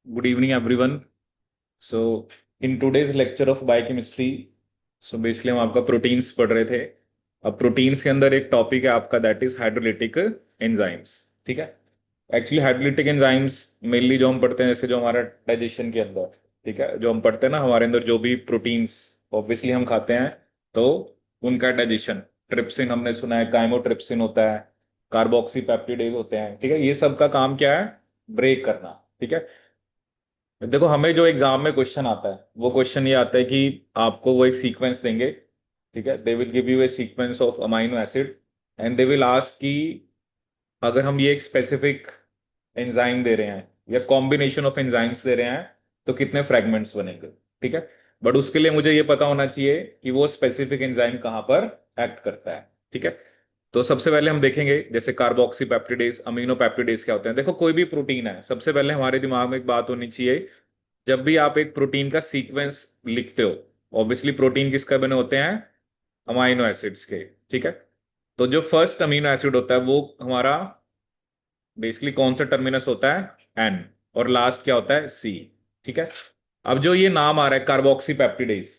Good evening, everyone. So, in today's lecture of biochemistry, basically हम आपका proteins पढ़ रहे थे। अब प्रोटीन्स के अंदर एक टॉपिक है आपका, दैट इज हाइड्रोलिटिक एंजाइम्स। ठीक है। एक्चुअली हाइड्रोलिटिक एंजाइम्स मेनली जो हम पढ़ते हैं, जैसे जो हमारा डाइजेशन के अंदर, ठीक है, जो हम पढ़ते हैं ना, हमारे अंदर जो भी प्रोटीन्स ऑब्वियसली हम खाते हैं, तो उनका डाइजेशन, ट्रिप्सिन हमने सुना है, काइमोट्रिप्सिन होता है, कार्बोक्सी पेप्टिडेज होते हैं, ठीक है, ये सब का काम क्या है? ब्रेक करना। ठीक है। देखो, हमें जो एग्जाम में क्वेश्चन आता है वो क्वेश्चन ये आता है कि आपको वो एक सीक्वेंस देंगे। ठीक है, they will give U A sequence of amino acid and they will ask कि अगर हम ये एक स्पेसिफिक एंजाइम दे रहे हैं या कॉम्बिनेशन ऑफ एंजाइम्स दे रहे हैं तो कितने फ्रेगमेंट्स बनेंगे। ठीक है। बट उसके लिए मुझे ये पता होना चाहिए कि वो स्पेसिफिक एंजाइम कहाँ पर एक्ट करता है। ठीक है। तो सबसे पहले हम देखेंगे जैसे कार्बोक्सी पेप्टिडेज, अमीनो पेप्टिडेज क्या होते हैं। देखो, कोई भी प्रोटीन है, सबसे पहले हमारे दिमाग में एक बात होनी चाहिए, जब भी आप एक प्रोटीन का सीक्वेंस लिखते हो, ऑब्वियसली प्रोटीन किसका बने होते हैं? अमाइनो एसिड्स के। ठीक है। तो जो फर्स्ट अमीनो एसिड होता है वो हमारा बेसिकली कौन सा टर्मिनस होता है? एन। और लास्ट क्या होता है? सी। ठीक है। अब जो ये नाम आ रहा है कार्बोक्सी पेप्टिडेज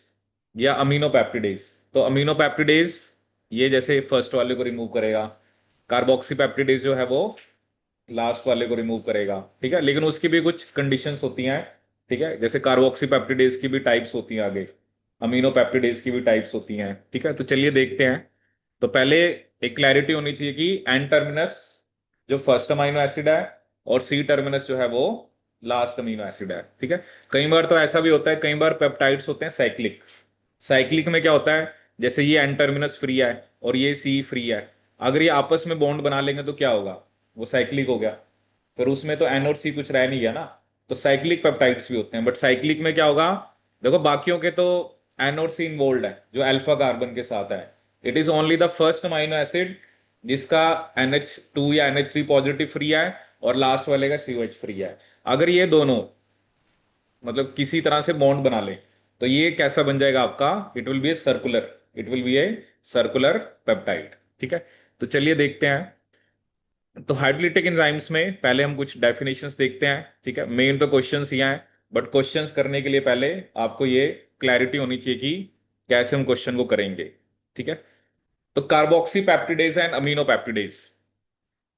या अमीनो पेप्टिडेज, तो अमीनो पेप्टिडेज ये जैसे फर्स्ट वाले को रिमूव करेगा, कार्बोक्सी पेप्टिडेज जो है वो लास्ट वाले को रिमूव करेगा। ठीक है। लेकिन उसकी भी कुछ कंडीशंस होती हैं। ठीक है, जैसे कार्बोक्सी पेप्टिडेज की भी टाइप्स होती हैं आगे, अमीनो पेप्टिडेज की भी टाइप्स होती हैं। ठीक है, तो चलिए देखते हैं। तो पहले एक क्लैरिटी होनी चाहिए कि एन टर्मिनस जो फर्स्ट अमीनो एसिड है और सी टर्मिनस जो है वो लास्ट अमीनो एसिड है। ठीक है। कई बार तो ऐसा भी होता है, कई बार पेप्टाइड्स होते हैं साइक्लिक। साइक्लिक में क्या होता है, जैसे ये एन टर्मिनस फ्री है और ये सी फ्री है, अगर ये आपस में बॉन्ड बना लेंगे तो क्या होगा? वो साइक्लिक हो गया। फिर उसमें तो एन और सी कुछ रह नहीं गया ना। तो साइक्लिक पेप्टाइड्स भी होते हैं, बट साइक्लिक में क्या होगा? देखो, बाकियों के तो एन और सी इन्वॉल्व है जो अल्फा कार्बन के साथ है। It is only the first amino acid जिसका NH2 या NH3 पॉजिटिव फ्री है और लास्ट वाले का COH फ्री है। अगर ये दोनों मतलब किसी तरह से बॉन्ड बना ले तो ये कैसा बन जाएगा आपका? It will be a circular, it will be a circular peptide. ठीक है। तो चलिए देखते हैं। तो हाइड्रोलिटिक एंजाइम्स में पहले हम कुछ डेफिनेशंस देखते हैं। ठीक है, मेन तो क्वेश्चंस ही हैं, बट क्वेश्चंस करने के लिए पहले आपको ये क्लैरिटी होनी चाहिए कि कैसे हम क्वेश्चन को करेंगे। ठीक है। तो carboxy peptidase and amino peptidase.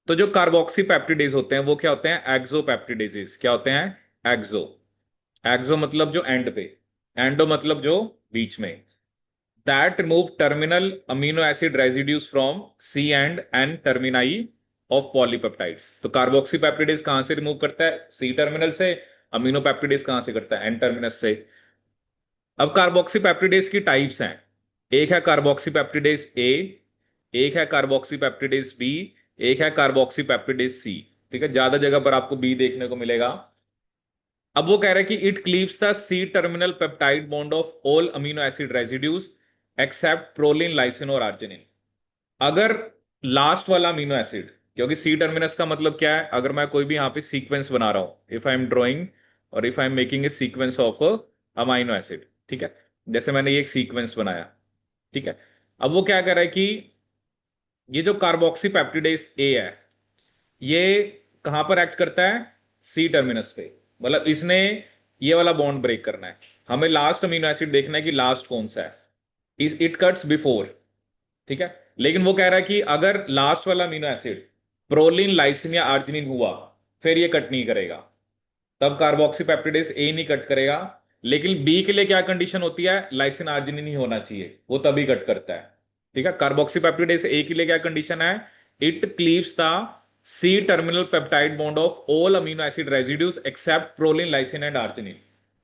तो जो कार्बोक्सी पेप्टिडेज होते हैं वो क्या होते हैं? एक्सो पेप्टिडेजेस। क्या होते हैं? एक्सो। एक्सो मतलब जो एंड पे, एंडो मतलब जो बीच में। That remove terminal amino acid residues from C and N termini of polypeptides. तो कार्बोक्सी पेप्टिडेज कहां से रिमूव करता है? सी टर्मिनल से। अमीनो पेप्टिडेज कहां से करता है? एन टर्मिनस से। अब कार्बोक्सी पेप्टिडेज की टाइप्स हैं। एक है कार्बोक्सी पेप्टिडेज ए, एक है कार्बोक्सी पेप्टिडेज बी, एक है कार्बोक्सी पेप्टिडेज सी। ठीक है, ज्यादा जगह पर आपको बी देखने को मिलेगा। अब वो कह रहा है कि it cleaves the C terminal peptide bond of all amino acid residues except proline, lysine और आर्जिनिन। अगर लास्ट वाला अमीनो एसिड, क्योंकि सी टर्मिनस का मतलब क्या है, अगर मैं कोई भी यहां पे सीक्वेंस बना रहा हूं, इफ आई एम ड्रॉइंग और if I am making a sequence of amino acid, ठीक है, जैसे मैंने ये एक सीक्वेंस बनाया। ठीक है। अब वो क्या कर रहा है कि ये जो कार्बोक्सी पेप्टिडेज ए है, ये कहां पर एक्ट करता है? सी टर्मिनस पे। मतलब इसने ये वाला बॉन्ड ब्रेक करना है। हमें लास्ट अमीनो एसिड देखना है कि लास्ट कौन सा है। इस इट कट्स बिफोर। ठीक है। लेकिन वो कह रहा है कि अगर लास्ट वाला अमीनो एसिड प्रोलिन, लाइसिन या आर्जिनिन हुआ, फिर ये कट नहीं करेगा, तब कार्बोक्सी पेप्टिडेज ए नहीं कट करेगा। लेकिन बी के लिए क्या कंडीशन होती है? लाइसिन आर्जिनिन ही होना चाहिए, वो तभी कट करता है। ठीक है। कार्बोक्सी पेप्टिडेज ए के लिए क्या कंडीशन है? It cleaves the C terminal peptide bond of all amino acid residues except proline, lysine and arginine.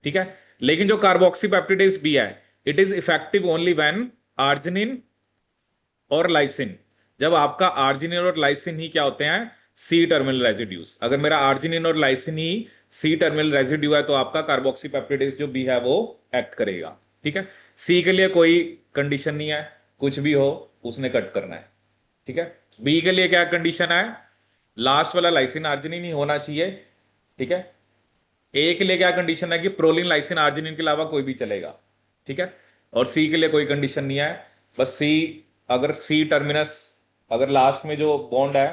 ठीक है। लेकिन जो कार्बोक्सी पेप्टिडेज बी है, it is effective only when arginine और लाइसिन, जब आपका आर्जिनिन और लाइसिन ही क्या होते हैं? C terminal residues. अगर मेरा आर्जिनिन और लाइसिन ही सी टर्मिनल रेजिड्यू है तो आपका कार्बोक्सी पेप्टिडेज जो बी है वो एक्ट करेगा। ठीक है। सी के लिए कोई कंडीशन नहीं है, कुछ भी हो उसने कट करना है। ठीक है। बी के लिए क्या कंडीशन है? लास्ट वाला लाइसिन आर्जिनिन ही होना चाहिए। ठीक है। ए के लिए क्या कंडीशन है? कि प्रोलिन, लाइसिन, आर्जिनिन के अलावा कोई भी चलेगा। ठीक है। और सी के लिए कोई कंडीशन नहीं है। बस सी, अगर सी टर्मिनस, अगर लास्ट में जो बॉन्ड है,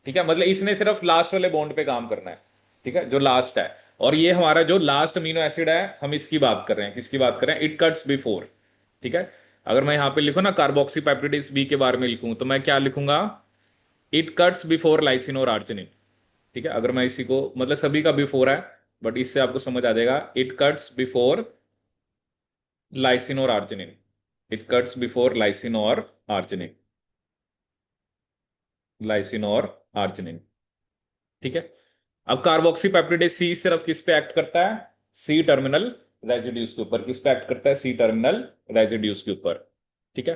ठीक है, मतलब इसने सिर्फ लास्ट वाले बॉन्ड पे काम करना है। ठीक है, जो लास्ट है। और ये हमारा जो लास्ट अमीनो एसिड है, हम इसकी बात कर रहे हैं, किसकी बात कर रहे हैं, इट कट्स बिफोर। ठीक है, अगर मैं यहां पे लिखूं ना कार्बोक्सी पेप्टिडेस बी के बारे में लिखूं, तो मैं क्या लिखूंगा, इट कट्स बिफोर लाइसिन और आर्जिनिन। ठीक है, अगर मैं इसी को, मतलब सभी का बिफोर है, बट इससे आपको समझ आ जाएगा, इट कट्स बिफोर लाइसिन और arginine. It cuts before lysine और आर्जिनिन, लाइसिन और आर्जिनिन। ठीक है, अब कार्बोक्सी पेप्टिडेस सी सिर्फ किस पे एक्ट करता है, सी टर्मिनल रेजिड्यूज के ऊपर। किस पे एक्ट करता है, सी टर्मिनल रेजिड्यूज के ऊपर। ठीक है,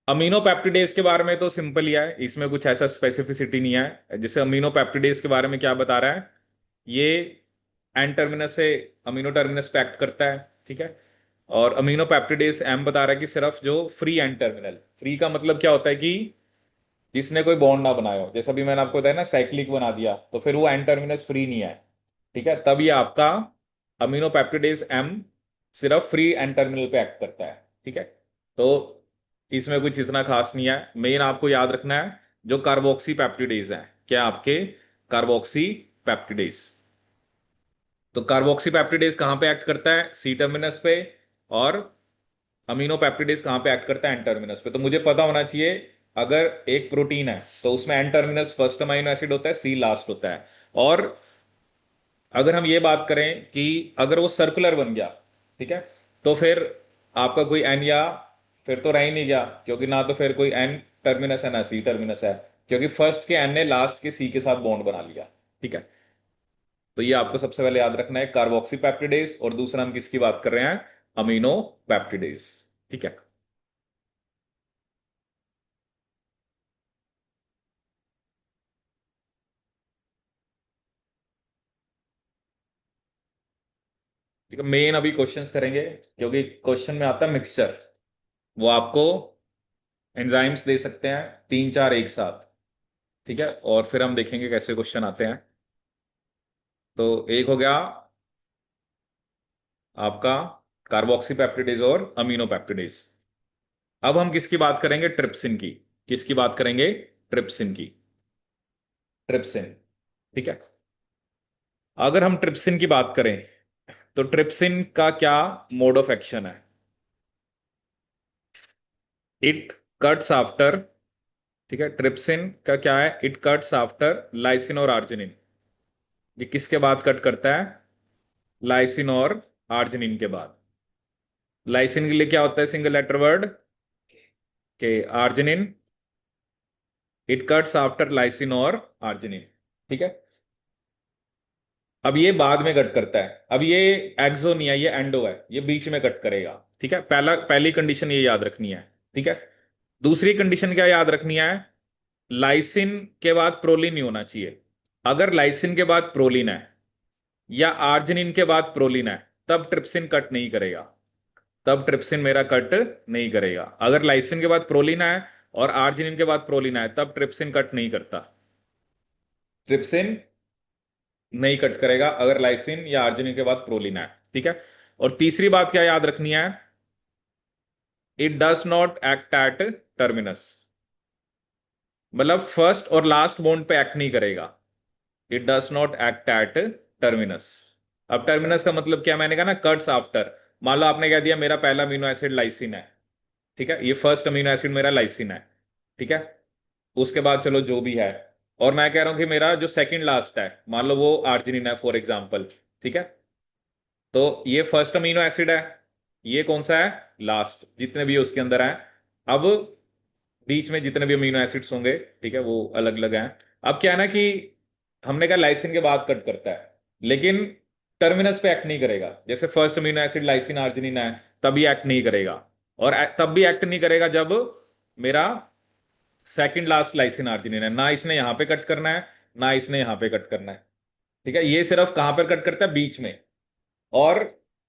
अमीनो पेप्टिडेज के बारे में तो सिंपल ही है, इसमें कुछ ऐसा स्पेसिफिसिटी नहीं है। जैसे अमीनो पेप्टिडेज के बारे में क्या बता रहा है, ये एन टर्मिनस से अमीनो टर्मिनस पे एक्ट करता है। ठीक है, और अमीनो पेप्टिडेज एम बता रहा है कि सिर्फ जो फ्री एन टर्मिनल, फ्री का मतलब क्या होता है कि जिसने कोई बॉन्ड ना बनाया हो। जैसे अभी मैंने आपको बताया ना, साइक्लिक बना दिया, तो फिर वो एन टर्मिनस फ्री नहीं है। ठीक है, तब ये आपका अमीनो पेप्टिडेज एम सिर्फ फ्री एन टर्मिनल पे एक्ट करता है। ठीक है, तो इसमें कुछ इतना खास नहीं है। मेन आपको याद रखना है जो कार्बोक्सी पेप्टिडेज है, क्या आपके कार्बोक्सी पेप्टिडेज। तो कार्बोक्सी पेप्टिडेज कहां पे एक्ट करता है, सी टर्मिनस पे। और अमीनो पेप्टिडेज कहां पे एक्ट करता है, एन टर्मिनस पे। तो मुझे पता होना चाहिए, अगर एक प्रोटीन है तो उसमें N terminus first amino acid होता है, सी लास्ट होता है। और अगर हम ये बात करें कि अगर वो सर्कुलर बन गया, ठीक है, तो फिर आपका कोई एन, या फिर तो रह ही नहीं गया, क्योंकि ना तो फिर कोई एन टर्मिनस है ना सी टर्मिनस है, क्योंकि फर्स्ट के एन ने लास्ट के सी के साथ बॉन्ड बना लिया। ठीक है, तो ये आपको सबसे पहले याद रखना है, कार्बोक्सी पेप्टिडेज, और दूसरा हम किसकी बात कर रहे हैं, अमीनो पेप्टिडेज। ठीक है, ठीक है, मेन अभी क्वेश्चंस करेंगे, क्योंकि क्वेश्चन में आता है मिक्सचर। वो आपको एंजाइम्स दे सकते हैं तीन चार एक साथ। ठीक है, और फिर हम देखेंगे कैसे क्वेश्चन आते हैं। तो एक हो गया आपका कार्बोक्सी पेप्टिडेज और अमीनो पेप्टिडेज। अब हम किसकी बात करेंगे, ट्रिप्सिन की। किसकी बात करेंगे, ट्रिप्सिन की। ट्रिप्सिन। ठीक है, अगर हम ट्रिप्सिन की बात करें, तो ट्रिप्सिन का क्या मोड ऑफ एक्शन है, इट कट्स आफ्टर। ठीक है, ट्रिप्सिन का क्या है, इट कट्स आफ्टर लाइसिन और आर्जिनिन। ये किसके बाद कट करता है, लाइसिन और आर्जिनिन के बाद। लाइसिन के लिए क्या होता है, सिंगल लेटर वर्ड के, arginine, it cuts after lysine और आर्जिनिन। ठीक है, अब ये बाद में कट करता है, अब ये एक्सो नहीं है, ये एंडो है, ये बीच में कट करेगा। ठीक है, पहली कंडीशन ये याद रखनी है। ठीक है, दूसरी कंडीशन क्या याद रखनी है, लाइसिन के बाद प्रोलिन नहीं होना चाहिए। अगर लाइसिन के बाद प्रोलिन है या आर्जिनिन के बाद प्रोलिन है, तब ट्रिप्सिन कट नहीं करेगा। तब ट्रिप्सिन मेरा कट नहीं करेगा। अगर लाइसिन के बाद प्रोलिन है और आर्जिनिन के बाद प्रोलिन है, तब ट्रिप्सिन कट नहीं करता। ट्रिप्सिन नहीं कट करेगा अगर लाइसिन या आर्जिनिन के बाद प्रोलिन है। ठीक है, और तीसरी बात क्या याद रखनी है, it does not act at terminus. मतलब फर्स्ट और लास्ट बॉन्ड पे एक्ट नहीं करेगा। It does not act at terminus. अब टर्मिनस का मतलब क्या, मैंने कहा ना कट्स आफ्टर। मान लो आपने कह दिया मेरा पहला अमीनो एसिड लाइसिन है, ठीक है, ये फर्स्ट अमीनो एसिड मेरा लाइसिन है। ठीक है, उसके बाद चलो जो भी है, और मैं कह रहा हूं कि मेरा जो सेकंड लास्ट है, मान लो वो आर्जिनिन है फॉर एग्जांपल। ठीक है, तो ये फर्स्ट अमीनो एसिड है, ये कौन सा है, लास्ट, जितने भी उसके अंदर है। अब बीच में जितने भी अमीनो एसिड्स होंगे, ठीक है, वो अलग अलग हैं। अब क्या है ना कि हमने कहा लाइसिन के बाद कट करता है, लेकिन टर्मिनस पे एक्ट नहीं करेगा। जैसे first amino acid lysine arginine है, तभी एक्ट नहीं करेगा। और तब भी एक्ट नहीं करेगा जब मेरा सेकंड लास्ट लाइसिन आर्जिनिन है। ना इसने यहां पे कट करना है, ना इसने यहां पे कट करना है। ठीक है, ये सिर्फ कहां पर कट करता है, बीच में। और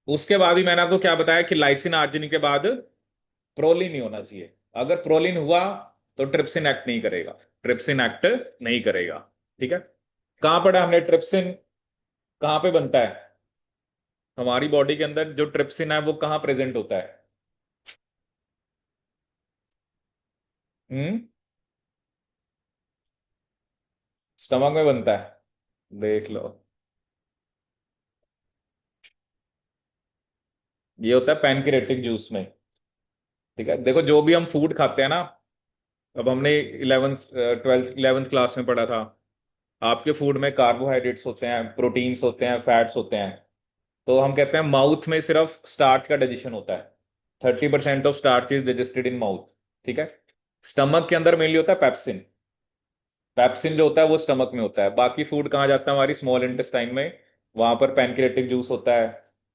उसके बाद ही मैंने आपको क्या बताया कि लाइसिन आर्जिनिन के बाद प्रोलिन ही होना चाहिए। अगर प्रोलिन हुआ तो ट्रिप्सिन एक्ट नहीं करेगा, ट्रिप्सिन एक्ट नहीं करेगा। ठीक है, कहां पढ़ा हमने ट्रिप्सिन, कहां पे बनता है हमारी बॉडी के अंदर, जो ट्रिप्सिन है वो कहां प्रेजेंट होता है, हम्म, स्टमक में बनता है, देख लो। ये होता है पैनक्रियाटिक जूस में। ठीक है, देखो जो भी हम फूड खाते हैं ना, अब हमने 11th क्लास में पढ़ा था, आपके फूड में कार्बोहाइड्रेट्स होते हैं, प्रोटीन्स होते हैं, फैट्स होते हैं। तो हम कहते हैं माउथ में सिर्फ स्टार्च का डाइजेशन होता है, 30% of starch is digested in mouth. ठीक है, स्टमक के अंदर मेनली होता है पेप्सिन। पेप्सिन जो होता है वो स्टमक में होता है। बाकी फूड कहाँ जाता है, हमारी स्मॉल इंटेस्टाइन में, वहां पर पैनक्रियाटिक जूस होता है।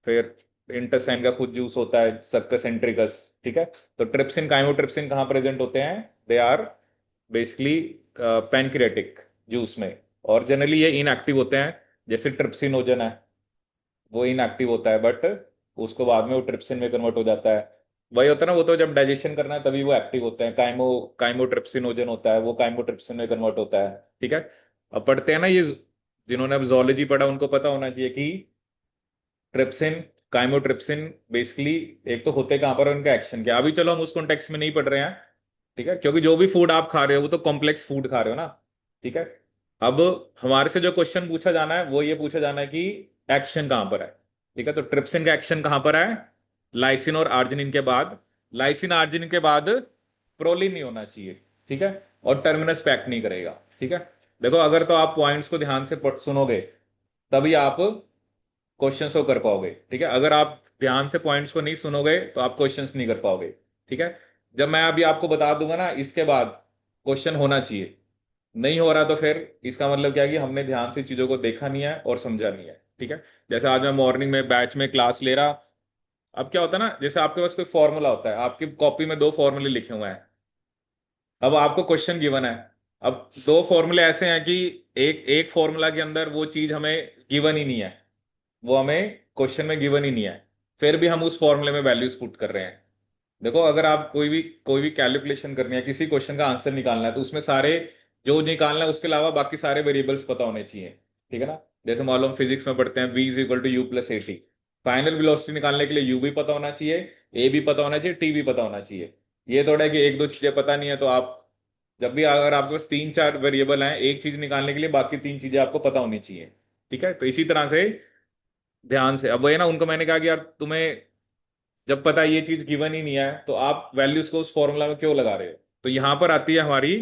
फिर इंटेस्टाइन का खुद जूस होता है, सक्कस एंट्रिकस। ठीक है, तो ट्रिप्सिन काइमोट्रिप्सिन कहाँ प्रेजेंट होते हैं, they are basically pancreatic juice में। और जनरली ये इनएक्टिव होते हैं, जैसे ट्रिप्सिनोजन है, वो इनएक्टिव होता है, बट उसको बाद में वो ट्रिप्सिन में कन्वर्ट हो जाता है। वही होता है ना, वो तो जब डाइजेशन करना है तभी वो एक्टिव होते हैं। काइमोट्रिप्सिनोजन होता है, वो काइमोट्रिप्सिन में कन्वर्ट होता है। ठीक है, अब पढ़ते हैं ना ये, जिन्होंने अब जोलॉजी पढ़ा उनको पता होना चाहिए कि ट्रिप्सिन, काइमोट्रिप्सिन बेसिकली एक तो होते कहाँ पर, उनका एक्शन क्या। अभी चलो हम उस कॉन्टेक्स्ट में नहीं पढ़ रहे हैं। ठीक है, क्योंकि जो भी फूड आप खा रहे हो वो तो कॉम्प्लेक्स फूड खा रहे हो ना। ठीक है, अब हमारे से जो क्वेश्चन पूछा जाना है वो ये पूछा जाना है कि एक्शन कहां पर है। ठीक है, तो ट्रिप्सिन का एक्शन कहां पर है, लाइसिन और आर्जिनिन के बाद। लाइसिन आर्जिनिन के बाद प्रोलिन नहीं होना चाहिए। ठीक है, और टर्मिनस पैक्ट नहीं करेगा। ठीक है, देखो अगर तो आप पॉइंट्स को ध्यान से सुनोगे तभी आप क्वेश्चंस को कर पाओगे। ठीक है, अगर आप ध्यान से पॉइंट्स को नहीं सुनोगे तो आप क्वेश्चंस नहीं कर पाओगे। ठीक है, जब मैं अभी आपको बता दूंगा ना, इसके बाद क्वेश्चन होना चाहिए, नहीं हो रहा तो फिर इसका मतलब क्या है कि हमने ध्यान से चीजों को देखा नहीं है और समझा नहीं है। ठीक है, जैसे आज मैं मॉर्निंग में बैच में क्लास ले रहा, अब क्या होता है ना, जैसे आपके पास कोई फॉर्मूला होता है, आपकी कॉपी में दो फॉर्मूले लिखे हुए हैं, अब आपको क्वेश्चन गिवन है। अब दो फॉर्मूले ऐसे हैं कि एक एक फॉर्मूला के अंदर वो चीज हमें गिवन ही नहीं है, वो हमें क्वेश्चन में गिवन ही नहीं है, फिर भी हम उस फॉर्मूले में वैल्यूज पुट कर रहे हैं। देखो अगर आप कोई भी कैलकुलेशन करनी है, किसी क्वेश्चन का आंसर निकालना है, तो उसमें सारे जो निकालना है उसके अलावा बाकी सारे वेरिएबल्स पता होने चाहिए। ठीक है ना, जैसे मान लो हम फिजिक्स में पढ़ते हैं v is equal to u plus a t. Final velocity निकालने के लिए u भी पता होना चाहिए, a भी पता होना चाहिए, t भी पता होना चाहिए। ये थोड़ा है कि एक दो चीजें पता नहीं है तो आप, जब भी अगर आपके पास तीन चार वेरिएबल हैं एक चीज निकालने के लिए, बाकी तीन चीजें आपको पता होनी चाहिए। ठीक है, तो इसी तरह से ध्यान से, अब वही ना, उनको मैंने कहा कि यार तुम्हें जब पता है ये चीज गिवन ही नहीं है तो आप वैल्यूज को उस फॉर्मूला में क्यों लगा रहे हो। तो यहां पर आती है हमारी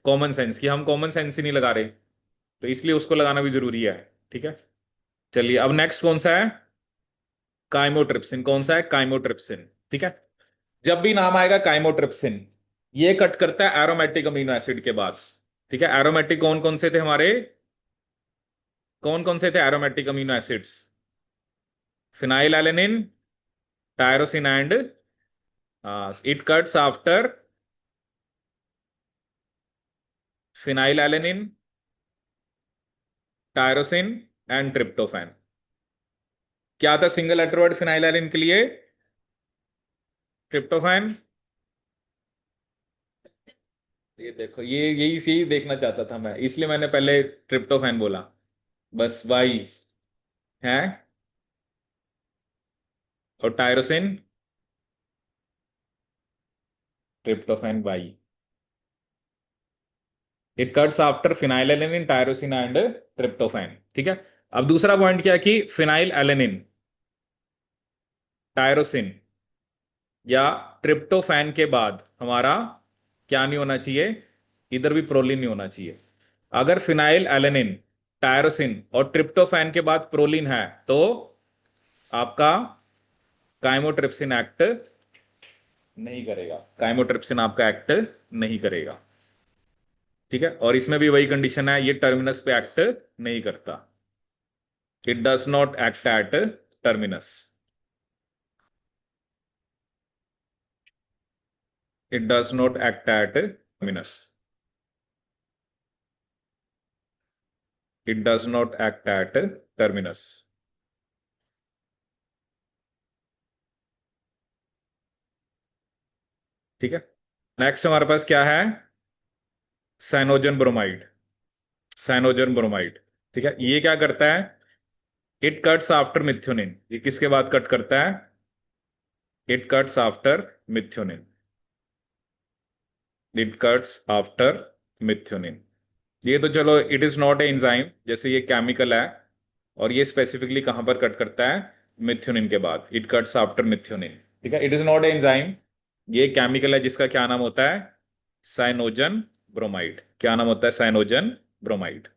कॉमन सेंस, कि हम कॉमन सेंस ही नहीं लगा रहे, तो इसलिए उसको लगाना भी जरूरी है। ठीक है, चलिए अब नेक्स्ट कौन सा है, काइमोट्रिप्सिन। कौन सा है, काइमोट्रिप्सिन। ठीक है, जब भी नाम आएगा काइमोट्रिप्सिन, ये कट करता है एरोमेटिक अमीनो एसिड के बाद। ठीक है, एरोमेटिक कौन कौन से थे हमारे, कौन कौन से थे aromatic amino acids, phenyl alanine, tyrosine and, it cuts after phenyl alanine, tyrosine and tryptophan. क्या था सिंगल लेटर वर्ड फिनाइलैलिन के लिए, ट्रिप्टोफैन। ये देखो, ये यही यही देखना चाहता था मैं, इसलिए मैंने पहले ट्रिप्टोफैन बोला। बस भाई है, और टायरोसिन, ट्रिप्टोफैन भाई। It cuts after phenylalanine, tyrosine and tryptophan. ठीक है, अब दूसरा पॉइंट क्या है कि फिनाइल एलेनिन, टायरोसिन या ट्रिप्टोफैन के बाद हमारा क्या नहीं होना चाहिए, इधर भी प्रोलिन नहीं होना चाहिए। अगर फिनाइल एलेनिन, टायरोसिन और ट्रिप्टोफैन के बाद प्रोलिन है तो आपका काइमोट्रिप्सिन एक्ट नहीं करेगा, काइमोट्रिप्सिन आपका एक्ट नहीं करेगा। ठीक है, और इसमें भी वही कंडीशन है, ये टर्मिनस पे एक्ट नहीं करता, it does not act at terminus, it does not act at terminus, it does not act at terminus. ठीक है, नेक्स्ट हमारे पास क्या है, साइनोजन ब्रोमाइड, साइनोजन ब्रोमाइड। ठीक है, ये क्या करता है, इट कट्स आफ्टर मिथ्योनिन। ये किसके बाद कट करता है, it cuts after methionine, it cuts after methionine. ये तो चलो, it is not a enzyme, जैसे ये केमिकल है, और ये स्पेसिफिकली कहां पर कट करता है, मिथ्योनिन के बाद, इट कट्स आफ्टर मिथ्योनिन। ठीक है, इट इज नॉट एंजाइम, ये केमिकल है जिसका क्या नाम होता है, साइनोजन ब्रोमाइड। क्या नाम होता है, साइनोजन ब्रोमाइड,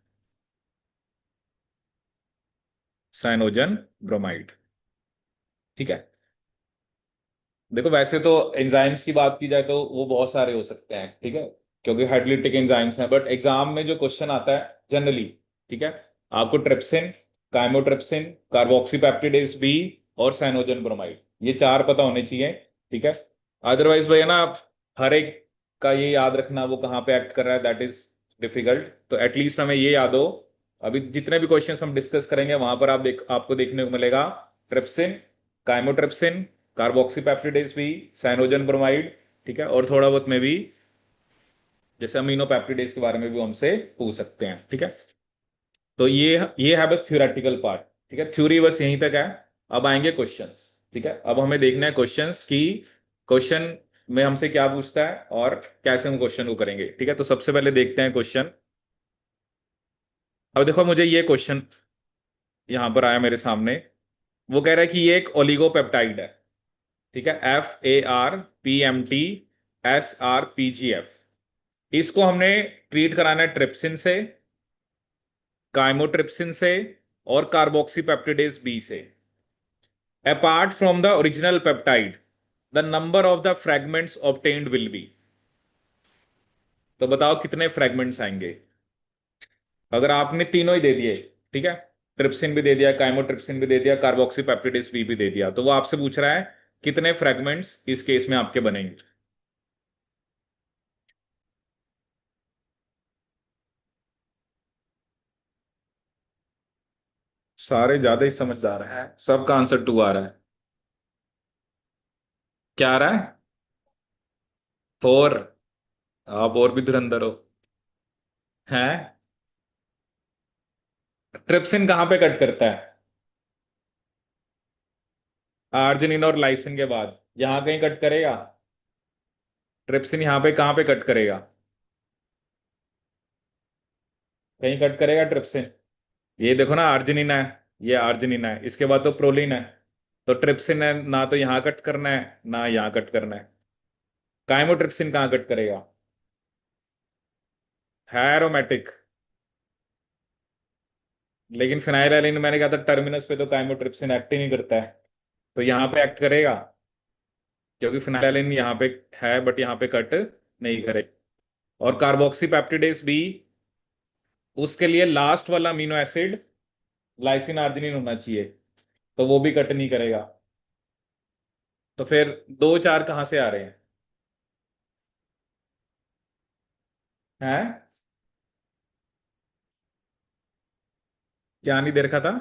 साइनोजन ब्रोमाइड। ठीक है। देखो वैसे तो एंजाइम्स की बात की जाए तो वो बहुत सारे हो सकते हैं, ठीक है, क्योंकि हाइड्रोलिटिक एंजाइम्स हैं, बट एग्जाम में जो क्वेश्चन आता है जनरली, ठीक है, आपको ट्रिप्सिन, काइमोट्रिप्सिन, कार्बोक्सीपेप्टिडेज बी और साइनोजन ब्रोमाइड, ये चार पता होने चाहिए। ठीक है, अदरवाइज भैया ना आप हर एक का ये याद रखना वो कहाँ पे एक्ट कर रहा है, दैट इज डिफिकल्ट। तो एटलीस्ट हमें ये याद हो, अभी जितने भी क्वेश्चंस हम डिस्कस करेंगे वहां पर आपको देखने को मिलेगा ट्रिप्सिन, काइमोट्रिप्सिन, कार्बोक्सीपेप्टिडेज भी, साइनोजन ब्रोमाइड। ठीक है, और थोड़ा बहुत में भी जैसे अमीनो पेप्टिडेज के बारे में भी हमसे पूछ सकते हैं। ठीक है, तो ये है बस थ्योरेटिकल पार्ट। ठीक है, थ्योरी बस यहीं तक है। अब आएंगे क्वेश्चंस। ठीक है, अब हमें देखना है क्वेश्चंस की, क्वेश्चन में हमसे क्या पूछता है और कैसे हम क्वेश्चन को करेंगे। ठीक है, तो सबसे पहले देखते हैं क्वेश्चन। अब देखो मुझे ये क्वेश्चन यहां पर आया मेरे सामने, वो कह रहा है कि ये एक ओलिगोपेप्टाइड है। ठीक है, FARPMTSRPGF, इसको हमने ट्रीट कराना है ट्रिप्सिन से, काइमोट्रिप्सिन से और कार्बोक्सीपेप्टिडेज बी से। Apart from the original peptide, the number of the fragments obtained will be. तो बताओ कितने फ्रेगमेंट्स आएंगे अगर आपने तीनों ही दे दिए। ठीक है, ट्रिप्सिन भी दे दिया, काइमोट्रिप्सिन भी दे दिया, कार्बोक्सीपेप्टिडेज बी भी दे दिया, तो वो आपसे पूछ रहा है कितने फ्रेगमेंट्स इस केस में आपके बनेंगे। सारे ज्यादा ही समझदार हैं, सबका आंसर टू आ रहा है। क्या आ रहा है, फोर। आप और भी धुरंधर हो। हैं, ट्रिप्सिन कहाँ पे कट करता है, आर्जिनिन और लाइसिन के बाद यहां कहीं कट करेगा। ट्रिप्सिन यहां पे कहाँ पे कट करेगा, कहीं कट करेगा ट्रिप्सिन। ये देखो ना, अर्जिनिन है, ये अर्जिनिन है, इसके बाद तो प्रोलिन है, तो ट्रिप्सिन है ना, तो यहां कट करना है ना यहां कट करना है। काइमोट्रिप्सिन कहाँ कट करेगा, है एरोमेटिक, लेकिन फिनाइलएलानाइन मैंने कहा था टर्मिनस पे तो काइमोट्रिप्सिन एक्ट ही नहीं करता है, तो यहां पे एक्ट करेगा, क्योंकि फिनाइलएलानाइन यहाँ पे है बट यहाँ पे कट नहीं करे। और कार्बोक्सी पेप्टिडेज भी, उसके लिए लास्ट वाला अमीनो एसिड लाइसिन आर्जिनिन होना चाहिए, तो वो भी कट नहीं करेगा। तो फिर दो चार कहाँ से आ रहे हैं, हैं? क्या नहीं दे रखा था,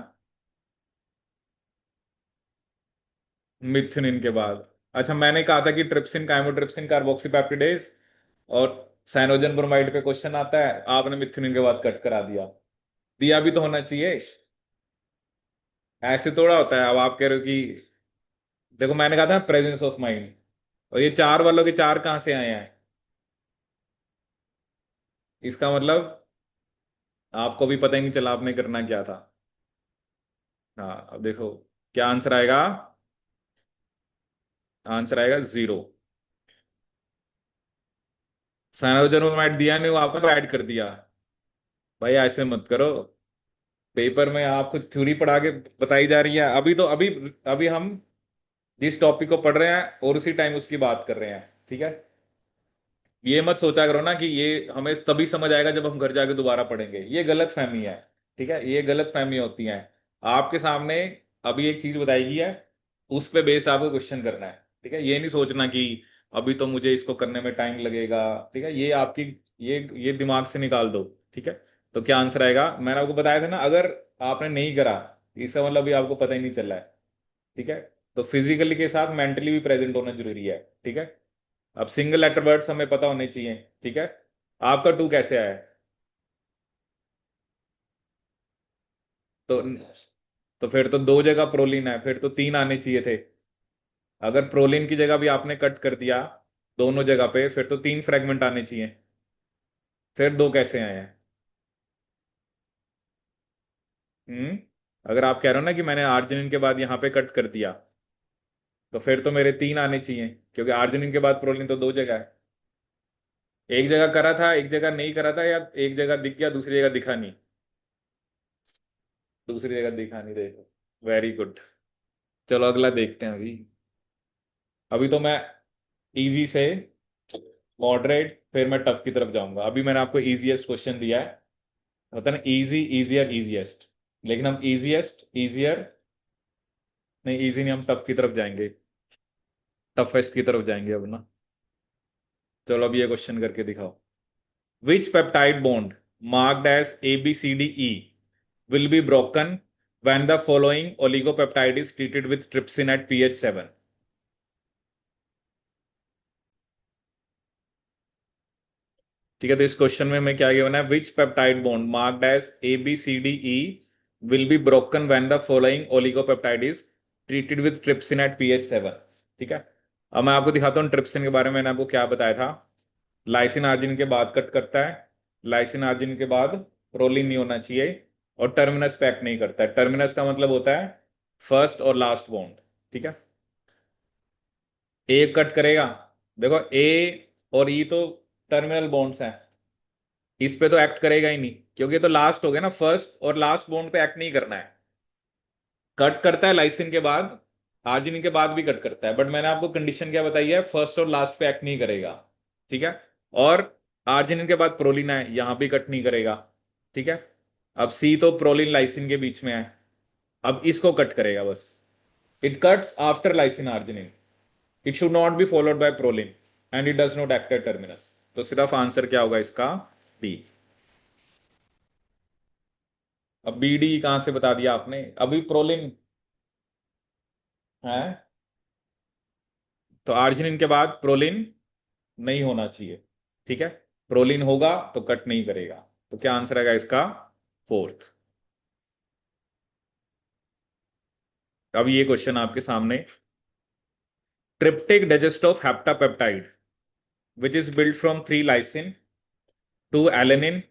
मिथ्योनिन के बाद। अच्छा, मैंने कहा था कि ट्रिप्सिन, काइमोट्रिप्सिन, कार्बोक्सीपेप्टिडेज और साइनोजन ब्रोमाइड पे क्वेश्चन आता है, आपने मिथ्योनिन के बाद कट करा दिया। दिया भी तो होना चाहिए, ऐसे थोड़ा होता है। अब आप कह रहे हो कि देखो मैंने कहा था प्रेजेंस ऑफ माइंड, और ये चार वालों के चार कहाँ से आए हैं, इसका मतलब आपको भी पता ही नहीं चला आपने करना क्या था। हाँ, अब देखो क्या आंसर आएगा, आंसर आएगा जीरो। साइनोजन ब्रोमाइड दिया नहीं, वो आपको ऐड कर दिया। भाई ऐसे मत करो, पेपर में आपको थ्योरी पढ़ा के बताई जा रही है, अभी तो अभी हम जिस टॉपिक को पढ़ रहे हैं और उसी टाइम उसकी बात कर रहे हैं। ठीक है, ये मत सोचा करो ना कि ये हमें तभी समझ आएगा जब हम घर जाके दोबारा पढ़ेंगे, ये गलत फहमी है। ठीक है, ये गलत फहमी होती है। आपके सामने अभी एक चीज बताई गई है, उस पे बेस आपको क्वेश्चन करना है। ठीक है, ये नहीं सोचना कि अभी तो मुझे इसको करने में टाइम लगेगा। ठीक है, ये आपकी ये दिमाग से निकाल दो। ठीक है, तो क्या आंसर आएगा, मैंने आपको बताया था ना, अगर आपने नहीं करा इसका मतलब भी आपको पता ही नहीं चला है। ठीक है, तो फिजिकली के साथ मेंटली भी प्रेजेंट होना जरूरी है। ठीक है, अब सिंगल लेटर वर्ड्स हमें पता होने चाहिए। ठीक है, आपका टू कैसे आया है, तो तो फिर तो दो जगह प्रोलीन है, फिर तो तीन आने चाहिए थे। अगर प्रोलीन की जगह भी आपने कट कर दिया दोनों जगह पे, फिर तो तीन फ्रेगमेंट आने चाहिए, फिर दो कैसे आए हैं। हम्म, अगर आप कह रहे हो ना कि मैंने आर्जिनिन के बाद यहाँ पे कट कर दिया, तो फिर तो मेरे 3 आने चाहिए, क्योंकि आर्जिनिन के बाद प्रोलिन तो 2 जगह है। एक जगह करा था, एक जगह नहीं करा था, या एक जगह दिख गया दूसरी जगह दिखा नहीं? दूसरी जगह दिखा नहीं, देखो। Very good. चलो अगला देखते हैं। अभी अभी तो मैं इजी से मॉडरेट फिर मैं टफ की तरफ जाऊंगा। अभी मैंने आपको इजीएस्ट क्वेश्चन दिया है, होता है ना इजी इजियर इजीएस्ट, लेकिन हम इजीएस्ट इजियर नहीं, इजी नहीं, हम टफ की तरफ जाएंगे, टफेस्ट की तरफ जाएंगे अब ना। चलो अब ये क्वेश्चन करके दिखाओ। Which peptide bond marked as ABCDE will be broken when the following oligopeptide is treated with trypsin at pH 7? ठीक है, तो इस क्वेश्चन में मैं क्या गिवन है, which peptide bond marked as ABCDE will be broken when the following oligopeptide is treated with trypsin at pH 7। ठीक है, अब मैं आपको दिखाता हूँ ट्रिप्सिन के बारे में। मैंने आपको क्या बताया था, लाइसिन आर्जिन के बाद कट करता है, लाइसिन आर्जिन के बाद प्रोलिन नहीं होना चाहिए, और टर्मिनस पे एक्ट नहीं करता है। टर्मिनस का मतलब होता है फर्स्ट और लास्ट बॉन्ड। ठीक है, ए कट करेगा, देखो ए और ई तो टर्मिनल बॉन्ड्स हैं, इस पे तो एक्ट करेगा ही नहीं, क्योंकि ये तो लास्ट हो गया ना, फर्स्ट और लास्ट बॉन्ड पे एक्ट नहीं करना है। कट करता है लाइसिन के बाद, आर्जिनिन के बाद भी कट करता है, बट मैंने आपको कंडीशन क्या बताई है, फर्स्ट और लास्ट पे एक्ट नहीं करेगा। ठीक है, और आर्जिनिन के बाद प्रोलिन है, यहां भी कट नहीं करेगा। ठीक है, अब सी तो प्रोलिन लाइसिन के बीच में है, अब इसको कट करेगा बस। It cuts after lysine arginine, it should not be followed by proline, and it does not act at terminus. तो सिर्फ आंसर क्या होगा इसका, डी। अब बी डी कहां से बता दिया आपने, अभी प्रोलिन है, तो आर्जिनिन के बाद प्रोलिन नहीं होना चाहिए। ठीक है, प्रोलिन होगा तो कट नहीं करेगा। तो क्या आंसर आएगा इसका, फोर्थ। अब ये क्वेश्चन आपके सामने, tryptic digest of heptapeptide which is build from 3 lysine, 2 alanine,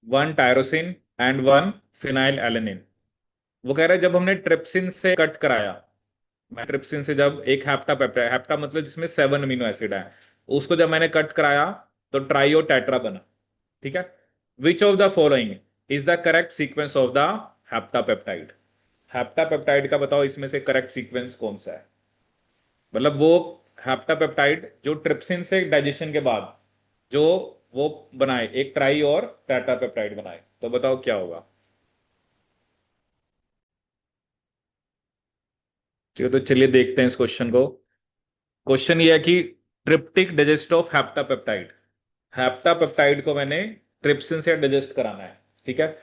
1 tyrosine and 1 phenylalanine. वो कह रहा है जब हमने ट्रिप्सिन से कट कराया, मैं ट्रिप्सिन से जब एक हेप्टापेप्टाइड, हेप्टा मतलब जिसमें 7 अमीनो एसिड है, उसको जब मैंने कट कराया तो ट्राइयो टेट्रा बना। ठीक है, which of the following is the correct sequence of the heptapeptide? Heptapeptide का बताओ इसमें से करेक्ट सीक्वेंस कौन सा है, मतलब वो हेप्टापेप्टाइड जो ट्रिप्सिन से डाइजेशन के बाद जो वो बनाए, एक ट्राई और टेट्रापेप्टाइड बनाए, तो बताओ क्या होगा। ठीक है, तो चलिए देखते हैं इस क्वेश्चन को। क्वेश्चन ये है कि ट्रिप्टिक डाइजेस्ट ऑफ हेप्टापेप्टाइड, हेप्टापेप्टाइड को मैंने ट्रिप्सिन से डाइजेस्ट कराना है। ठीक है,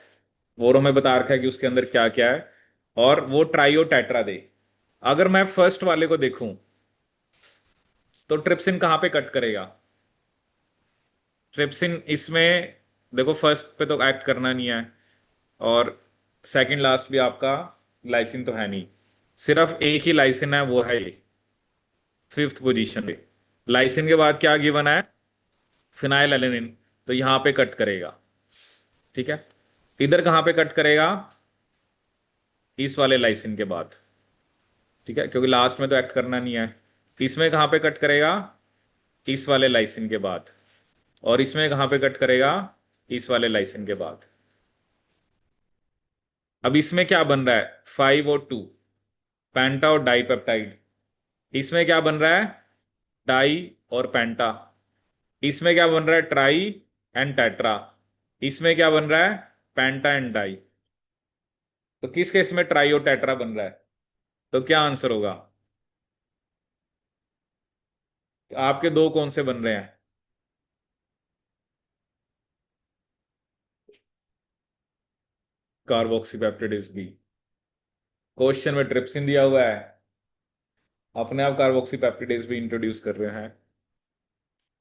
वो हमें बता रखा है कि उसके अंदर क्या क्या है, और वो ट्राइयो टेट्रा दे। अगर मैं फर्स्ट वाले को देखूं, तो ट्रिप्सिन कहां पे कट करेगा, ट्रिप्सिन इसमें, देखो फर्स्ट पे तो एक्ट करना नहीं है, और सेकंड लास्ट भी आपका लाइसिन तो है नहीं, सिर्फ एक ही लाइसिन है, वो है फिफ्थ पोजीशन पे। लाइसिन के बाद क्या गिवन है, फिनाइल एलेनिन, तो यहां पे कट करेगा। ठीक है, इधर कहां पे कट करेगा, इस वाले लाइसिन के बाद। ठीक है, क्योंकि लास्ट में तो एक्ट करना नहीं है। इसमें कहां पे कट करेगा, इस वाले लाइसिन के बाद, और इसमें कहां पे कट करेगा, इस वाले लाइसिन के बाद। अब इसमें क्या बन रहा है, 5 और 2, पेंटा और डाई पेप्टाइड। इसमें क्या बन रहा है, डाई और पेंटा। इसमें क्या बन रहा है, ट्राई एंड टेट्रा। इसमें क्या बन रहा है, पेंटा एंड डाई। तो किस केस में ट्राई और टेट्रा बन रहा है, तो क्या आंसर होगा, आपके दो कौन से बन रहे हैं, कार्बोक्सीपेप्टाइड बी। क्वेश्चन में ट्रिप्सिन दिया हुआ है, अपने आप कार्बोक्सीपेप्टाइड भी इंट्रोड्यूस कर रहे हैं।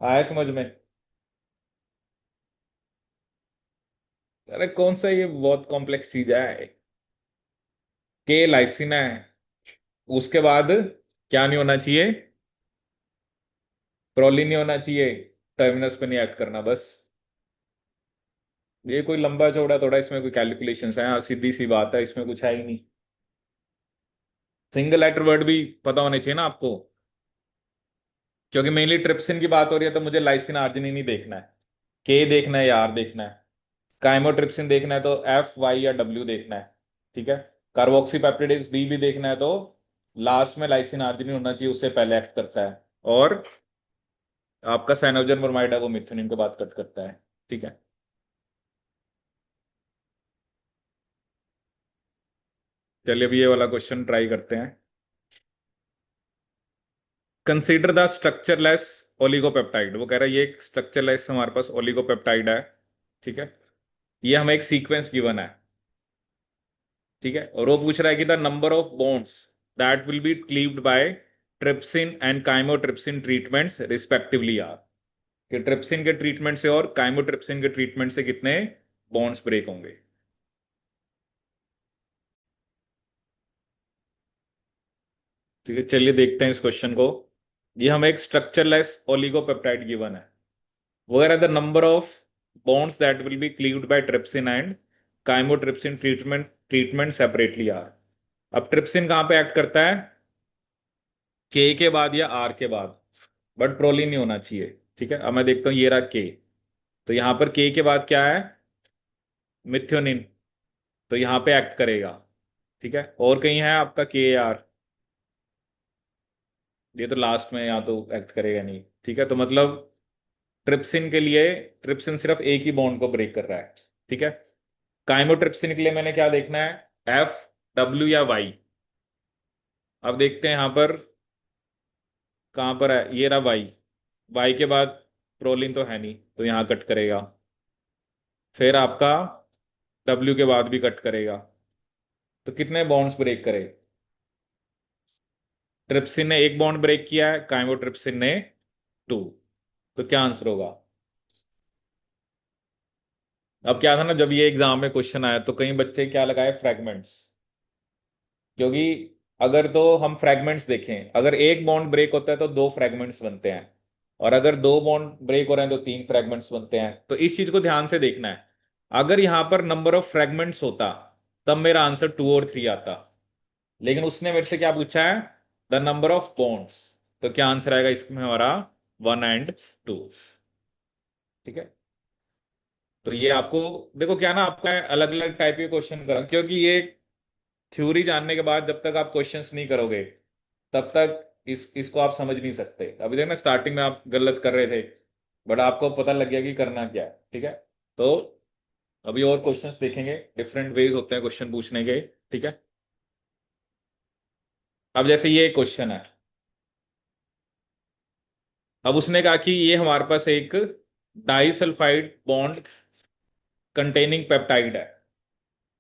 आया समझ में? अरे कौन सा, ये बहुत कॉम्प्लेक्स चीज है। के लाइसिन है, उसके बाद क्या नहीं होना चाहिए, प्रोलिन नहीं होना चाहिए, टर्मिनस पे नहीं एक्ट करना बस। ये कोई लंबा चौड़ा थोड़ा इसमें कोई कैलकुलेशंस है, हाँ, सीधी सी बात है, इसमें कुछ है ही नहीं। सिंगल लेटर वर्ड भी पता होने चाहिए ना आपको, क्योंकि मेनली ट्रिप्सिन की बात हो रही है तो मुझे लाइसिन आर्जिनिन नहीं देखना है, के देखना है या आर देखना है। काइमोट्रिप्सिन देखना है तो एफ वाई या डब्ल्यू देखना है। ठीक है। कार्बोक्सीपेप्टिडेज बी भी देखना है तो लास्ट में लाइसिन आर्जिनिन होना चाहिए, उससे पहले एक्ट करता है। और आपका साइनोजन ब्रोमाइड है वो मिथ्योनिन के बाद कट करता है। ठीक है। चलिए अभी ये वाला क्वेश्चन ट्राई करते हैं। कंसीडर द स्ट्रक्चरलेस ओलिगोपेप्टाइड, वो कह रहा है ये एक स्ट्रक्चरलेस हमारे पास ओलिगोपेप्टाइड है। ठीक है। ये हमें एक सीक्वेंस गिवन है। ठीक है। और वो पूछ रहा है कि the number of bonds that will be cleaved by trypsin and chymotrypsin treatments respectively are, कि ट्रिप्सिन के ट्रीटमेंट से और काइमोट्रिप्सिन के ट्रीटमेंट से कितने बॉन्ड्स ब्रेक होंगे। ठीक है, चलिए देखते हैं इस क्वेश्चन को। ये हमें एक स्ट्रक्चरलेस ओलिगोपेप्टाइड गिवन है। What are the number of bonds that will be cleaved by trypsin and chymotrypsin treatment separately are? अब ट्रिप्सिन कहां पे एक्ट करता है, के बाद या आर के बाद, बट प्रोलिन नहीं होना चाहिए। ठीक है। अब मैं देखता हूं ये रहा के, तो यहां पर के बाद क्या है, मिथ्योनिन, तो यहां पे एक्ट करेगा। ठीक है। और कहीं है आपका के आर, ये तो लास्ट में यहाँ तो एक्ट करेगा नहीं। ठीक है। तो मतलब ट्रिप्सिन के लिए ट्रिप्सिन सिर्फ एक ही बॉन्ड को ब्रेक कर रहा है। ठीक है। काइमोट्रिप्सिन के लिए मैंने क्या देखना है, एफ, डब्ल्यू या वाई। अब देखते हैं यहां पर कहां पर है, ये रहा वाई। वाई के बाद प्रोलिन तो है नहीं तो यहां कट करेगा। फिर आपका डब्ल्यू के बाद भी कट करेगा। तो कितने बॉन्ड्स ब्रेक करे, ट्रिप्सिन ने एक बॉन्ड ब्रेक किया है, काइमोट्रिप्सिन ने टू। तो क्या आंसर होगा। अब क्या था ना, जब ये एग्जाम में क्वेश्चन आया तो कई बच्चे क्या लगाए, फ्रैगमेंट्स। क्योंकि अगर तो हम फ्रैगमेंट्स देखें, अगर एक बॉन्ड ब्रेक होता है तो दो फ्रैगमेंट्स बनते हैं, और अगर दो बॉन्ड ब्रेक हो रहे हैं तो तीन फ्रैगमेंट्स बनते हैं। तो इस चीज को ध्यान से देखना है। अगर यहां पर नंबर ऑफ फ्रैगमेंट्स होता तब मेरा आंसर टू और थ्री आता, लेकिन उसने मेरे से क्या पूछा है, द नंबर ऑफ बॉन्ड्स। तो क्या आंसर आएगा इसमें हमारा, वन एंड टू। ठीक है। तो ये आपको देखो क्या ना, आपका अलग अलग टाइप के क्वेश्चन करा, क्योंकि ये थ्योरी जानने के बाद जब तक आप क्वेश्चंस नहीं करोगे तब तक इसको आप समझ नहीं सकते। अभी देखना स्टार्टिंग में आप गलत कर रहे थे, बट आपको पता लग गया कि करना क्या है। ठीक है। तो अभी और क्वेश्चंस देखेंगे, डिफरेंट वेज होते हैं क्वेश्चन पूछने के। ठीक है। अब जैसे ये क्वेश्चन है, अब उसने कहा कि ये हमारे पास एक डाइसल्फाइड बॉन्ड कंटेनिंग पेप्टाइड है।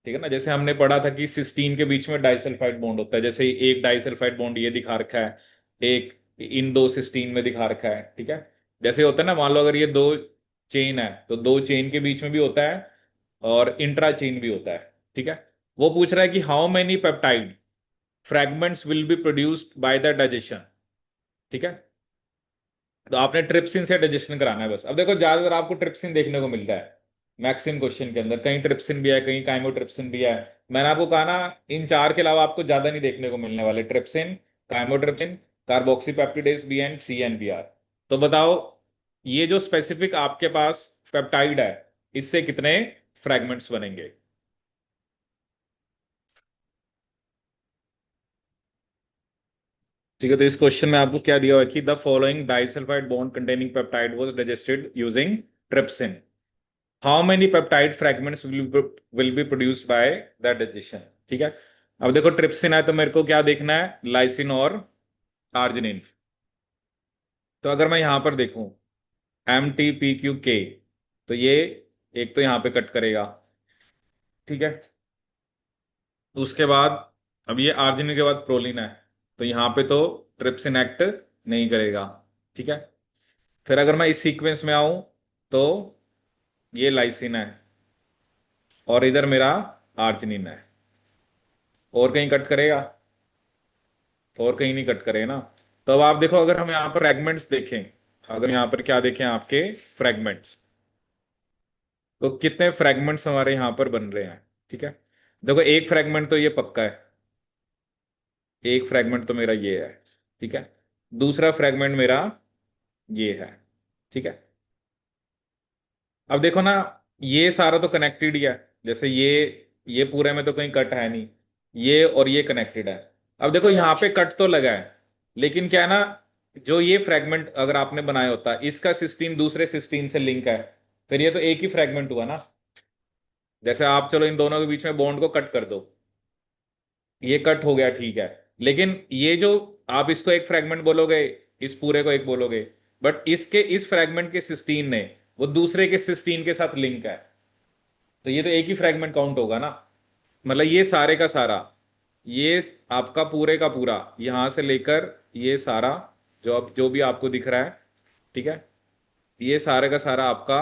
ठीक है ना, जैसे हमने पढ़ा था कि सिस्टीन के बीच में डाइसल्फाइड बॉन्ड होता है, जैसे एक डाइसल्फाइड बॉन्ड ये दिखा रखा है, एक इन दो सिस्टीन में दिखा रखा है। ठीक है। जैसे होता है ना, मान लो अगर ये दो चेन है तो दो चेन के बीच में भी होता है और इंट्रा चेन भी होता है। ठीक है। वो पूछ रहा है कि how many peptide fragments will be produced by the digestion. ठीक है। तो आपने ट्रिप्सिन से डाइजेशन कराना है बस। अब देखो ज्यादातर आपको ट्रिप्सिन देखने को मिल रहा है मैक्सिमम क्वेश्चन के अंदर, कहीं ट्रिप्सिन भी है कहीं काइमोट्रिप्सिन भी है। मैंने आपको कहा ना, इन चार के अलावा आपको ज्यादा नहीं देखने को मिलने वाले, trypsin, chymotrypsin, carboxypeptidase B and C N B R. तो बताओ ये जो स्पेसिफिक आपके पास पेप्टाइड है, इससे कितने फ्रैगमेंट्स बनेंगे। ठीक है। तो इस क्वेश्चन में आपको क्या दिया हुआ है कि the following disulphide bond containing peptide was digested using trypsin, how many peptide fragments will be produced by the digestion. ठीक है। अब देखो ट्रिप्सिन है तो मेरे को क्या देखना है, लाइसिन और आर्जिनिन। तो अगर मैं यहां पर देखूं एम टी पी क्यू के, तो ये एक तो यहां पे कट करेगा। ठीक है। उसके बाद अब ये आर्जिनिन के बाद प्रोलिन है, तो यहां पे तो ट्रिप्सिन एक्ट नहीं करेगा। ठीक है। फिर अगर मैं इस सीक्वेंस में आऊं तो ये लाइसिन है और इधर मेरा आर्जिनिन है, और कहीं कट करेगा, और कहीं नहीं कट करेगा ना। तो अब आप देखो अगर हम यहाँ पर फ्रैगमेंट्स देखें, अगर यहाँ पर क्या देखें आपके फ्रैगमेंट्स, तो कितने फ्रैगमेंट्स हमारे यहां पर बन रहे हैं, ठीक है। देखो एक फ्रैगमेंट तो ये पक्का है, एक फ्रैगमेंट तो मेरा ये है, ठीक है। दूसरा फ्रैगमेंट मेरा ये है, ठीक है। अब देखो ना, ये सारा तो कनेक्टेड ही है, जैसे ये पूरे में तो कहीं कट है नहीं, ये और ये कनेक्टेड है। अब देखो यहाँ पे कट तो लगा है, लेकिन क्या है ना, जो ये फ्रैगमेंट अगर आपने बनाया होता, इसका सिस्टीन दूसरे सिस्टीन से लिंक है, फिर ये तो एक ही फ्रैगमेंट हुआ ना। जैसे आप चलो इन दोनों के बीच में बॉन्ड को कट कर दो, ये कट हो गया, ठीक है। लेकिन ये जो आप इसको एक फ्रैगमेंट बोलोगे, इस पूरे को एक बोलोगे, बट इसके इस फ्रैगमेंट के सिस्टीन ने वो दूसरे के सिस्टीन के साथ लिंक है, तो ये तो एक ही फ्रैगमेंट काउंट होगा ना। मतलब ये सारे का सारा, ये आपका पूरे का पूरा यहां से लेकर ये सारा, जो भी आपको दिख रहा है, ठीक है, ये सारे का सारा आपका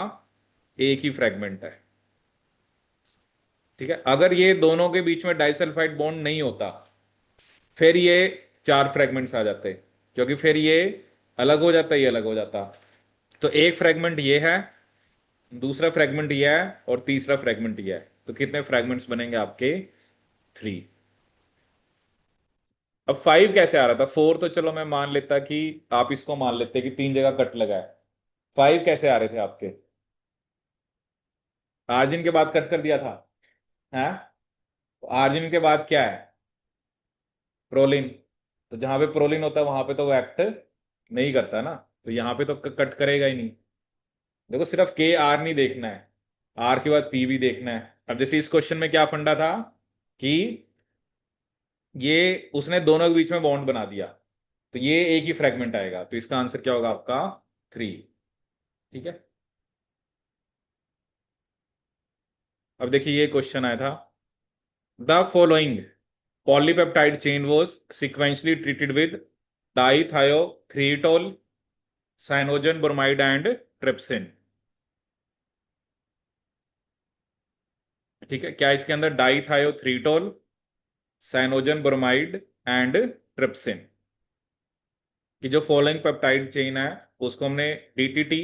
एक ही फ्रैगमेंट है, ठीक है। अगर ये दोनों के बीच में डाइसल्फाइड बॉन्ड नहीं होता, फिर ये चार फ्रैगमेंट्स आ जाते, क्योंकि फिर ये अलग हो जाता, ये अलग हो जाता। तो एक फ्रैगमेंट ये है, दूसरा फ्रैगमेंट ये है, और तीसरा फ्रैगमेंट ये है। तो कितने फ्रैगमेंट्स बनेंगे आपके? थ्री। अब फाइव कैसे आ रहा था? फोर तो चलो मैं मान लेता कि आप इसको मान लेते कि तीन जगह कट लगा है। फाइव कैसे आ रहे थे आपके? आर्जिन के बाद कट कर दिया था, है। तो आर्जिन के बाद क्या है? प्रोलिन। तो जहां पे प्रोलिन होता है वहां पे तो वो एक्ट नहीं करता ना, तो यहां पे तो कट करेगा ही नहीं। देखो सिर्फ के आर नहीं देखना है, आर के बाद पी भी देखना है। अब जैसे इस क्वेश्चन में क्या फंडा था कि ये उसने दोनों के बीच में बॉन्ड बना दिया, तो ये एक ही फ्रेगमेंट आएगा, तो इसका आंसर क्या होगा आपका? थ्री, ठीक है। अब देखिए ये क्वेश्चन आया था, the following polypeptide chain was sequentially treated with dithiothreitol, cyanogen bromide and trypsin, ठीक है। क्या इसके अंदर dithiothreitol, cyanogen bromide and trypsin की जो फॉलोइंग पेप्टाइड चेन है उसको हमने डीटीटी,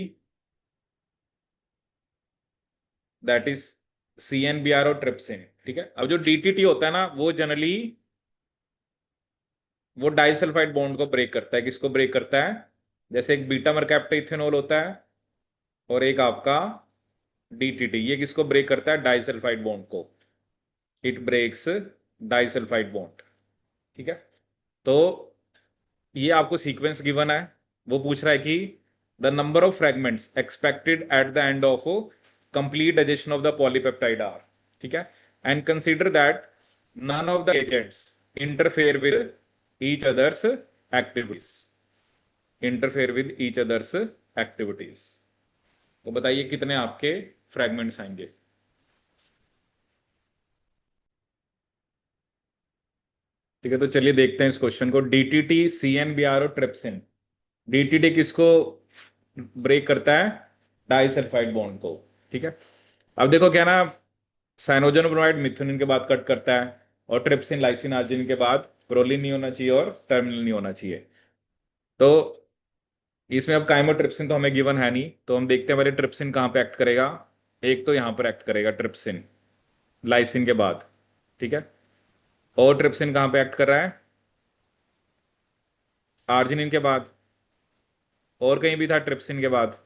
दैट इज CNBR और ट्रिप्सिन, ठीक है। अब जो डीटीटी होता है ना, वो जनरली वो डाइसल्फाइड बॉन्ड को ब्रेक करता है। किसको ब्रेक करता है? जैसे एक बीटा मरकैप्टा इथेनॉल होता है, और एक आपका डीटीटी, ये किसको ब्रेक करता है? डाइसल्फाइड बॉन्ड को। इट ब्रेक्स डाइसल्फाइड बॉन्ड, ठीक है। तो ये आपको सीक्वेंस गिवन है, वो पूछ रहा है कि the number of fragments expected at the end of complete digestion of the polypeptide are, ठीक है। And consider that none of the agents interfere with each others activities, interfere with each others activities. तो बताइए कितने आपके fragments आएंगे? ठीक है, तो चलिए देखते हैं इस क्वेश्चन को। डीटीटी, CNBR और ट्रिप्सिन। डीटीटी किसको ब्रेक करता है? डाइसल्फाइड बॉन्ड को, ठीक है। अब देखो क्या ना, साइनोजन ब्रोमाइड मिथुनिन के बाद कट करता है, और ट्रिप्सिन लाइसिन आर्जिनिन के बाद प्रोलिन नहीं होना चाहिए और टर्मिनल नहीं होना चाहिए। तो इसमें अब काइमोट्रिप्सिन तो हमें गिवन है नहीं, तो हम देखते हैं हमारे ट्रिप्सिन कहाँ पे एक्ट करेगा। एक तो यहां पर एक्ट करेगा ट्रिप्सिन लाइसिन के बाद, ठीक है। और ट्रिप्सिन कहाँ पे एक्ट कर रहा है? आर्जिनिन के बाद। और कहीं भी था ट्रिप्सिन के बाद?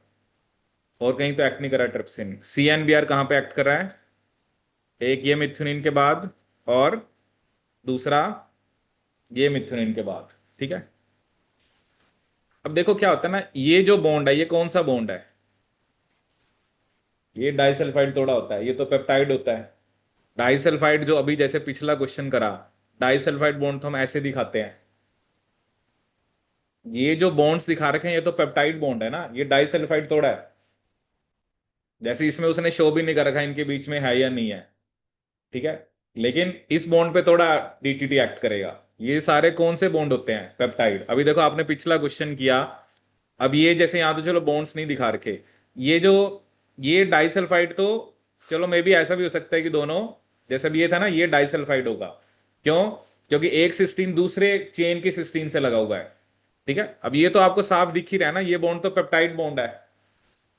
और कहीं तो एक्ट नहीं कर रहा ट्रिप्सिन। CNBR कहाँ पे एक्ट कर रहा है? एक ये मिथुनिन के बाद, और दूसरा ये मिथुनिन के बाद, ठीक है। अब देखो क्या होता है ना, ये जो बॉन्ड है ये कौन सा बॉन्ड है? ये डाइसल्फाइड थोड़ा होता है, ये तो पेप्टाइड होता है। डाइसल्फाइड जो अभी जैसे पिछला क्वेश्चन करा, डाइसल्फाइड बॉन्ड तो हम ऐसे दिखाते हैं। ये जो बॉन्ड्स दिखा रखे हैं ये तो पेप्टाइड बॉन्ड है ना, ये डाइसल्फाइड थोड़ा है। जैसे इसमें उसने शो भी नहीं कर रखा इनके बीच में है या नहीं है, ठीक है। लेकिन इस बॉन्ड पे थोड़ा डीटीटी एक्ट करेगा। ये सारे कौन से बॉन्ड होते हैं? पेप्टाइड। अभी देखो आपने पिछला क्वेश्चन किया, अब ये जैसे यहां तो चलो बॉन्ड्स नहीं दिखा रखे, ये जो ये डाइसल्फाइड तो चलो मे भी ऐसा भी हो सकता है कि दोनों, जैसे भी ये था ना, ये डाइसल्फाइड होगा। क्यों? क्योंकि एक सिस्टीन दूसरे चेन की सिस्टीन से लगा हुआ है, ठीक है। अब ये तो आपको साफ दिख ही रहा है ना, ये बॉन्ड तो पेप्टाइड बॉन्ड है।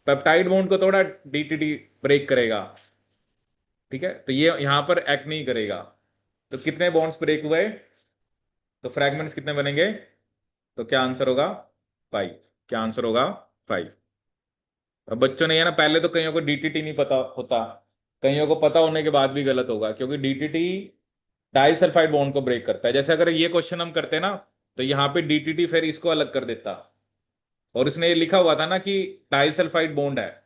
पेप्टाइड बॉन्ड को थोड़ा डीटीटी ब्रेक करेगा, ठीक है, तो ये यहां पर एक्ट नहीं करेगा। तो कितने बॉन्ड्स ब्रेक हुए, तो फ्रैगमेंट्स कितने बनेंगे, तो क्या आंसर होगा, 5। क्या आंसर होगा, 5। अब बच्चों ने, ये ना, पहले तो कईयों को डीटीटी नहीं पता होता, कईयों को पता होने के बाद भी गलत होगा, क्योंकि डीटीटी डाइसल्फाइड बॉन्ड को ब्रेक करता है। जैसे अगर ये क्वेश्चन हम करते ना, तो यहाँ पे डीटीटी फिर इसको अलग कर देता, और इसने ये लिखा हुआ था ना कि डाइसल्फाइड बॉन्ड है,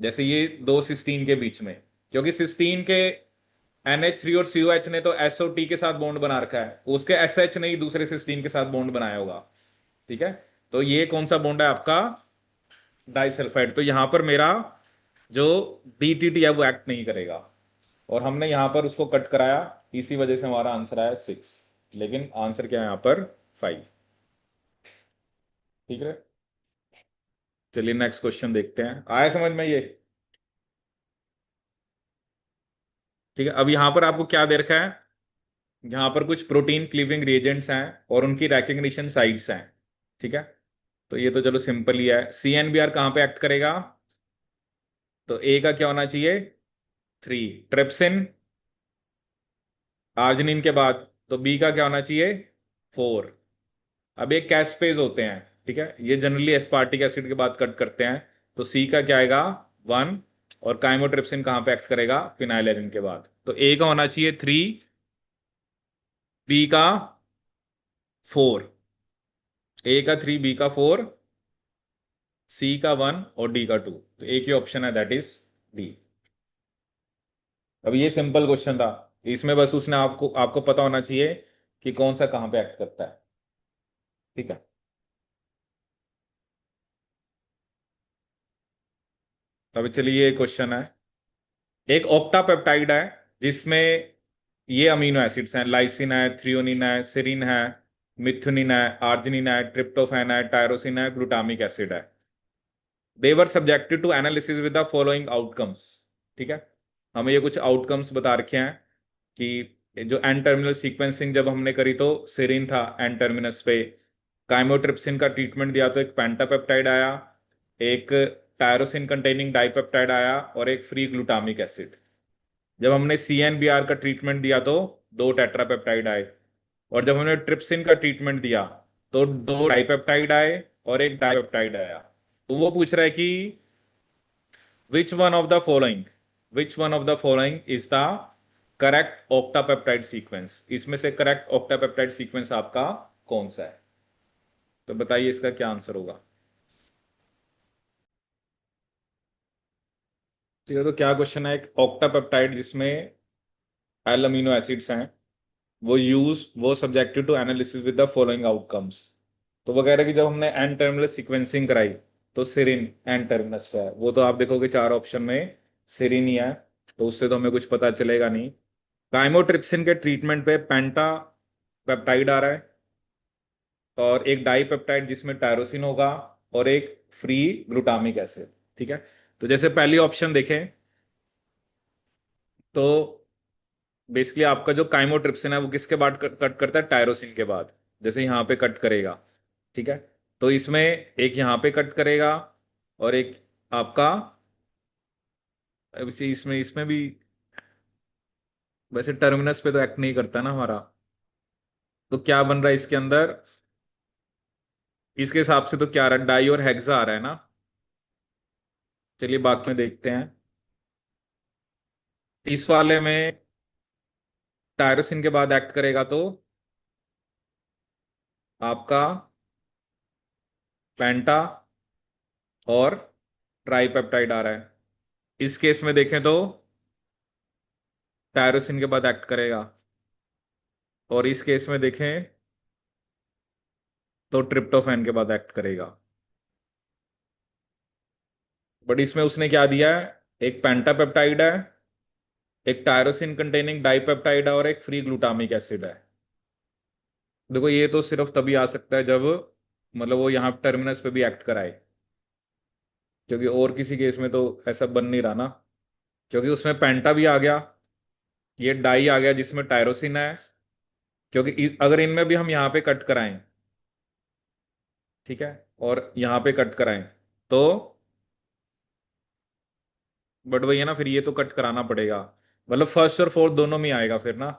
जैसे ये दो सिस्टीन के बीच में, क्योंकि सिस्टीन के NH3 और COH ने तो SO2 के साथ बॉन्ड बना रखा है, उसके SH ने ही दूसरे सिस्टीन के साथ बॉन्ड बनाया होगा, ठीक है। तो ये कौन सा बॉन्ड है आपका, डाइसल्फाइड। तो यहां पर मेरा जो डीटीटी है वो एक्ट नहीं करेगा, और हमने यहां पर उसको कट कराया, इसी वजह से हमारा आंसर आया 6, लेकिन आंसर क्या है यहां पर 5, ठीक है। चलिए नेक्स्ट क्वेश्चन देखते हैं, आया समझ में ये, ठीक है। अब यहां पर आपको क्या दे रखा है, यहां पर कुछ प्रोटीन क्लीविंग रिएजेंट्स हैं और उनकी रिकग्निशन साइट्स हैं, ठीक है। तो ये तो चलो सिंपल ही है। CNBR कहां पे एक्ट करेगा, तो ए का क्या होना चाहिए, 3, ट्रिप्सिन आर्जिनिन के बाद, तो बी का क्या होना चाहिए, 4। अब एक कैस्पेज होते हैं, ठीक है, ये जनरली एस्पार्टिक एसिड के बाद कट करते हैं, तो सी का क्या आएगा, 1। और काइमोट्रिप्सिन कहां पे एक्ट करेगा, फिनाइलैलानाइन के बाद, तो ए का होना चाहिए 3, बी का 4, ए का 3, बी का 4, सी का 1 और डी का 2, तो एक ही ऑप्शन है, दैट इज डी। अब ये सिंपल क्वेश्चन था, इसमें बस उसने आपको आपको पता होना चाहिए कि कौन सा कहां पे एक्ट करता है, ठीक है। अब चलिए ये क्वेश्चन है, एक ऑक्टापेप्टाइड है जिसमें ये अमीनो एसिड्स हैं, लाइसिन है, थ्रियोनिन है, सेरिन है, मिथुनिन है, आर्जिनिन है, ट्रिप्टोफैन है, टायरोसिन है, ग्लूटामिक एसिड है। They were subjected to analysis with the following outcomes, ठीक है। हमें ये कुछ आउटकम्स बता रखे हैं कि जो एन टर्मिनल सीक्वेंसिंग जब हमने करी तो सेरिन था एन टर्मिनस पे, काइमोट्रिप्सिन का ट्रीटमेंट दिया तो एक पेंटापेप्टाइड आया, एक टायरोसिन कंटेनिंग डाइपेप्टाइड आया, और एक फ्री ग्लूटामिक एसिड। जब हमने CNBR का ट्रीटमेंट दिया तो दो टेट्रापेप्टाइड आए, और जब हमने ट्रिप्सिन का ट्रीटमेंट दिया तो दो डाइपेप्टाइड आए और एक डाइपेप्टाइड आया। तो वो पूछ रहा है कि which one of the following, which one of the following is the correct octapeptide sequence, इसमें से करेक्ट ऑक्टापेप्टाइड सीक्वेंस आपका कौन सा है, तो बताइए इसका क्या आंसर होगा। तो ये तो क्या क्वेश्चन है, एक ऑक्टापेप्टाइड जिसमें एल अमीनो एसिड्स हैं, वो subjected to analysis with the following outcomes. तो वो कह रहा है कि जब हमने एन टर्मिनल सीक्वेंसिंग कराई तो सेरिन एन टर्मिनस पे है, वो तो आप देखोगे चार ऑप्शन में सेरिन ही है, तो उससे तो हमें कुछ पता चलेगा नहीं। काइमोट्रिप्सिन के ट्रीटमेंट पे पेंटा पेप्टाइड आ रहा है, और एक डाई पेप्टाइड जिसमें टायरोसिन होगा, और एक फ्री ग्लूटामिक एसिड, ठीक है। तो जैसे पहली ऑप्शन देखें, तो बेसिकली आपका जो काइमोट्रिप्सिन है वो किसके बाद कट करता है, टायरोसिन के बाद, जैसे यहाँ पे कट करेगा, ठीक है। तो इसमें एक यहाँ पे कट करेगा, और एक आपका, अब इसमें इसमें भी वैसे टर्मिनस पे तो एक्ट नहीं करता ना हमारा, तो क्या बन रहा है इसके अंदर, इसके हिसाब से तो क्या आ रहा है, डाई और हेक्सा आ रहा है ना। चलिए बाकी में देखते हैं, इस वाले में टायरोसिन के बाद एक्ट करेगा तो आपका पेंटा और ट्राइपेप्टाइड आ रहा है। इस केस में देखें तो टायरोसिन के बाद एक्ट करेगा, और इस केस में देखें तो ट्रिप्टोफैन के बाद एक्ट करेगा। बट इसमें उसने क्या दिया है, एक पेंटापेप्टाइड है, एक टायरोसिन कंटेनिंग डाइपेप्टाइड है, और एक फ्री ग्लूटामिक एसिड है। देखो ये तो सिर्फ तभी आ सकता है जब, मतलब वो यहाँ टर्मिनस पे भी एक्ट कराए, क्योंकि और किसी केस में तो ऐसा बन नहीं रहा ना, क्योंकि उसमें पेंटा भी आ गया, ये डाई आ गया जिसमें टायरोसिन है, क्योंकि अगर इनमें भी हम यहाँ पे कट कराएं, ठीक है, और यहाँ पे कट कराएं, तो बट वही है ना, फिर ये तो कट कराना पड़ेगा, मतलब फर्स्ट और फोर्थ दोनों में आएगा फिर ना।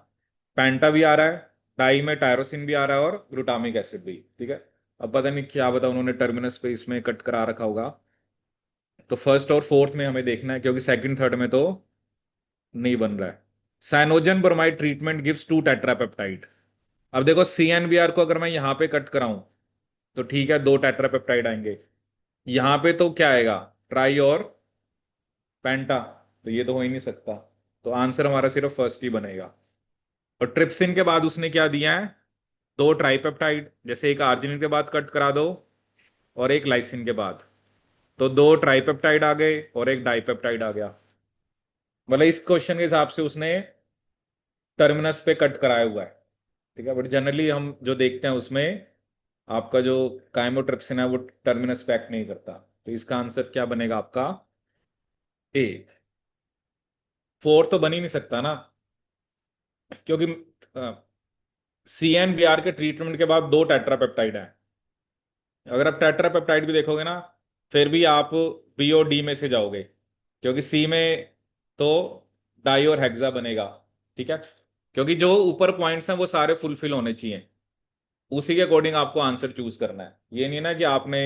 पेंटा भी आ रहा है, डाई में टायरोसिन भी आ रहा है और ग्लूटामिक एसिड भी, ठीक है। अब पता नहीं क्या बता उन्होंने टर्मिनस पे इसमें कट करा रखा होगा। तो फर्स्ट और फोर्थ में हमें देखना है, क्योंकि सेकंड थर्ड में तो नहीं बन रहा है। Cyanogen bromide treatment gives two tetrapeptide. अब देखो सीएनबीआर को अगर मैं यहां पे कट कराऊं तो ठीक है, दो टेट्रापेप्टाइड आएंगे। यहां पे तो क्या आएगा, ट्राई और पेंटा, तो ये तो हो ही नहीं सकता। तो आंसर हमारा सिर्फ फर्स्ट ही बनेगा। और ट्रिप्सिन के बाद उसने क्या दिया है, दो ट्राइपेप्टाइड, जैसे एक आर्जिनिन के बाद कट करा दो और एक लाइसिन के बाद, तो दो ट्राइपेप्टाइड आ गए और एक डाइपेप्टाइड आ गया। मतलब इस क्वेश्चन के हिसाब से उसने टर्मिनस पे कट कराया हुआ है, ठीक है। बट जनरली हम जो देखते हैं उसमें आपका जो काइमोट्रिप्सिन है वो टर्मिनस पे एक्ट नहीं करता। तो इसका आंसर क्या बनेगा आपका, ए। फोर तो बन ही नहीं सकता ना, क्योंकि सीएनबीआर के ट्रीटमेंट के बाद दो टेट्रापेप्टाइड हैं। अगर आप टेट्रापेप्टाइड भी देखोगे ना, फिर भी आप बी और डी में से जाओगे, क्योंकि सी में तो डाई और हेक्सा बनेगा, ठीक है। क्योंकि जो ऊपर पॉइंट्स हैं वो सारे फुलफिल होने चाहिए, उसी के अकॉर्डिंग आपको आंसर चूज करना है। ये नहीं ना कि आपने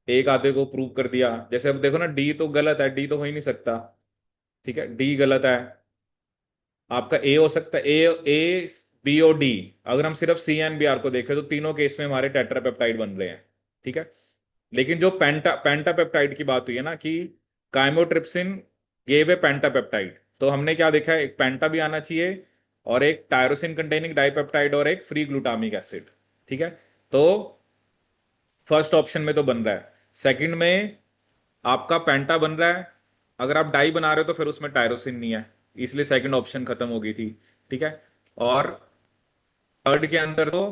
एक आधे को प्रूव कर दिया। जैसे अब देखो ना, डी तो गलत है, डी तो हो ही नहीं सकता, ठीक है, डी गलत है। आपका ए हो सकता है, ए ए बी और डी। अगर हम सिर्फ सी एंड बी आर को देखें तो तीनों केस में हमारे टेट्रापेप्टाइड बन रहे हैं, ठीक है। लेकिन जो पेंटापेप्टाइड की बात हुई है ना, कि काइमोट्रिप्सिन गेव ए पेंटापेप्टाइड, तो हमने क्या देखा है, एक पेंटा भी आना चाहिए और एक टायरोसिन कंटेनिंग डाइपेप्टाइड और एक फ्री ग्लूटामिक एसिड, ठीक है। तो फर्स्ट ऑप्शन में तो बन रहा है, सेकंड में आपका पेंटा बन रहा है। अगर आप डाई बना रहे हो तो फिर उसमें टायरोसिन नहीं है, इसलिए सेकंड ऑप्शन खत्म हो गई थी, ठीक है। और थर्ड के अंदर तो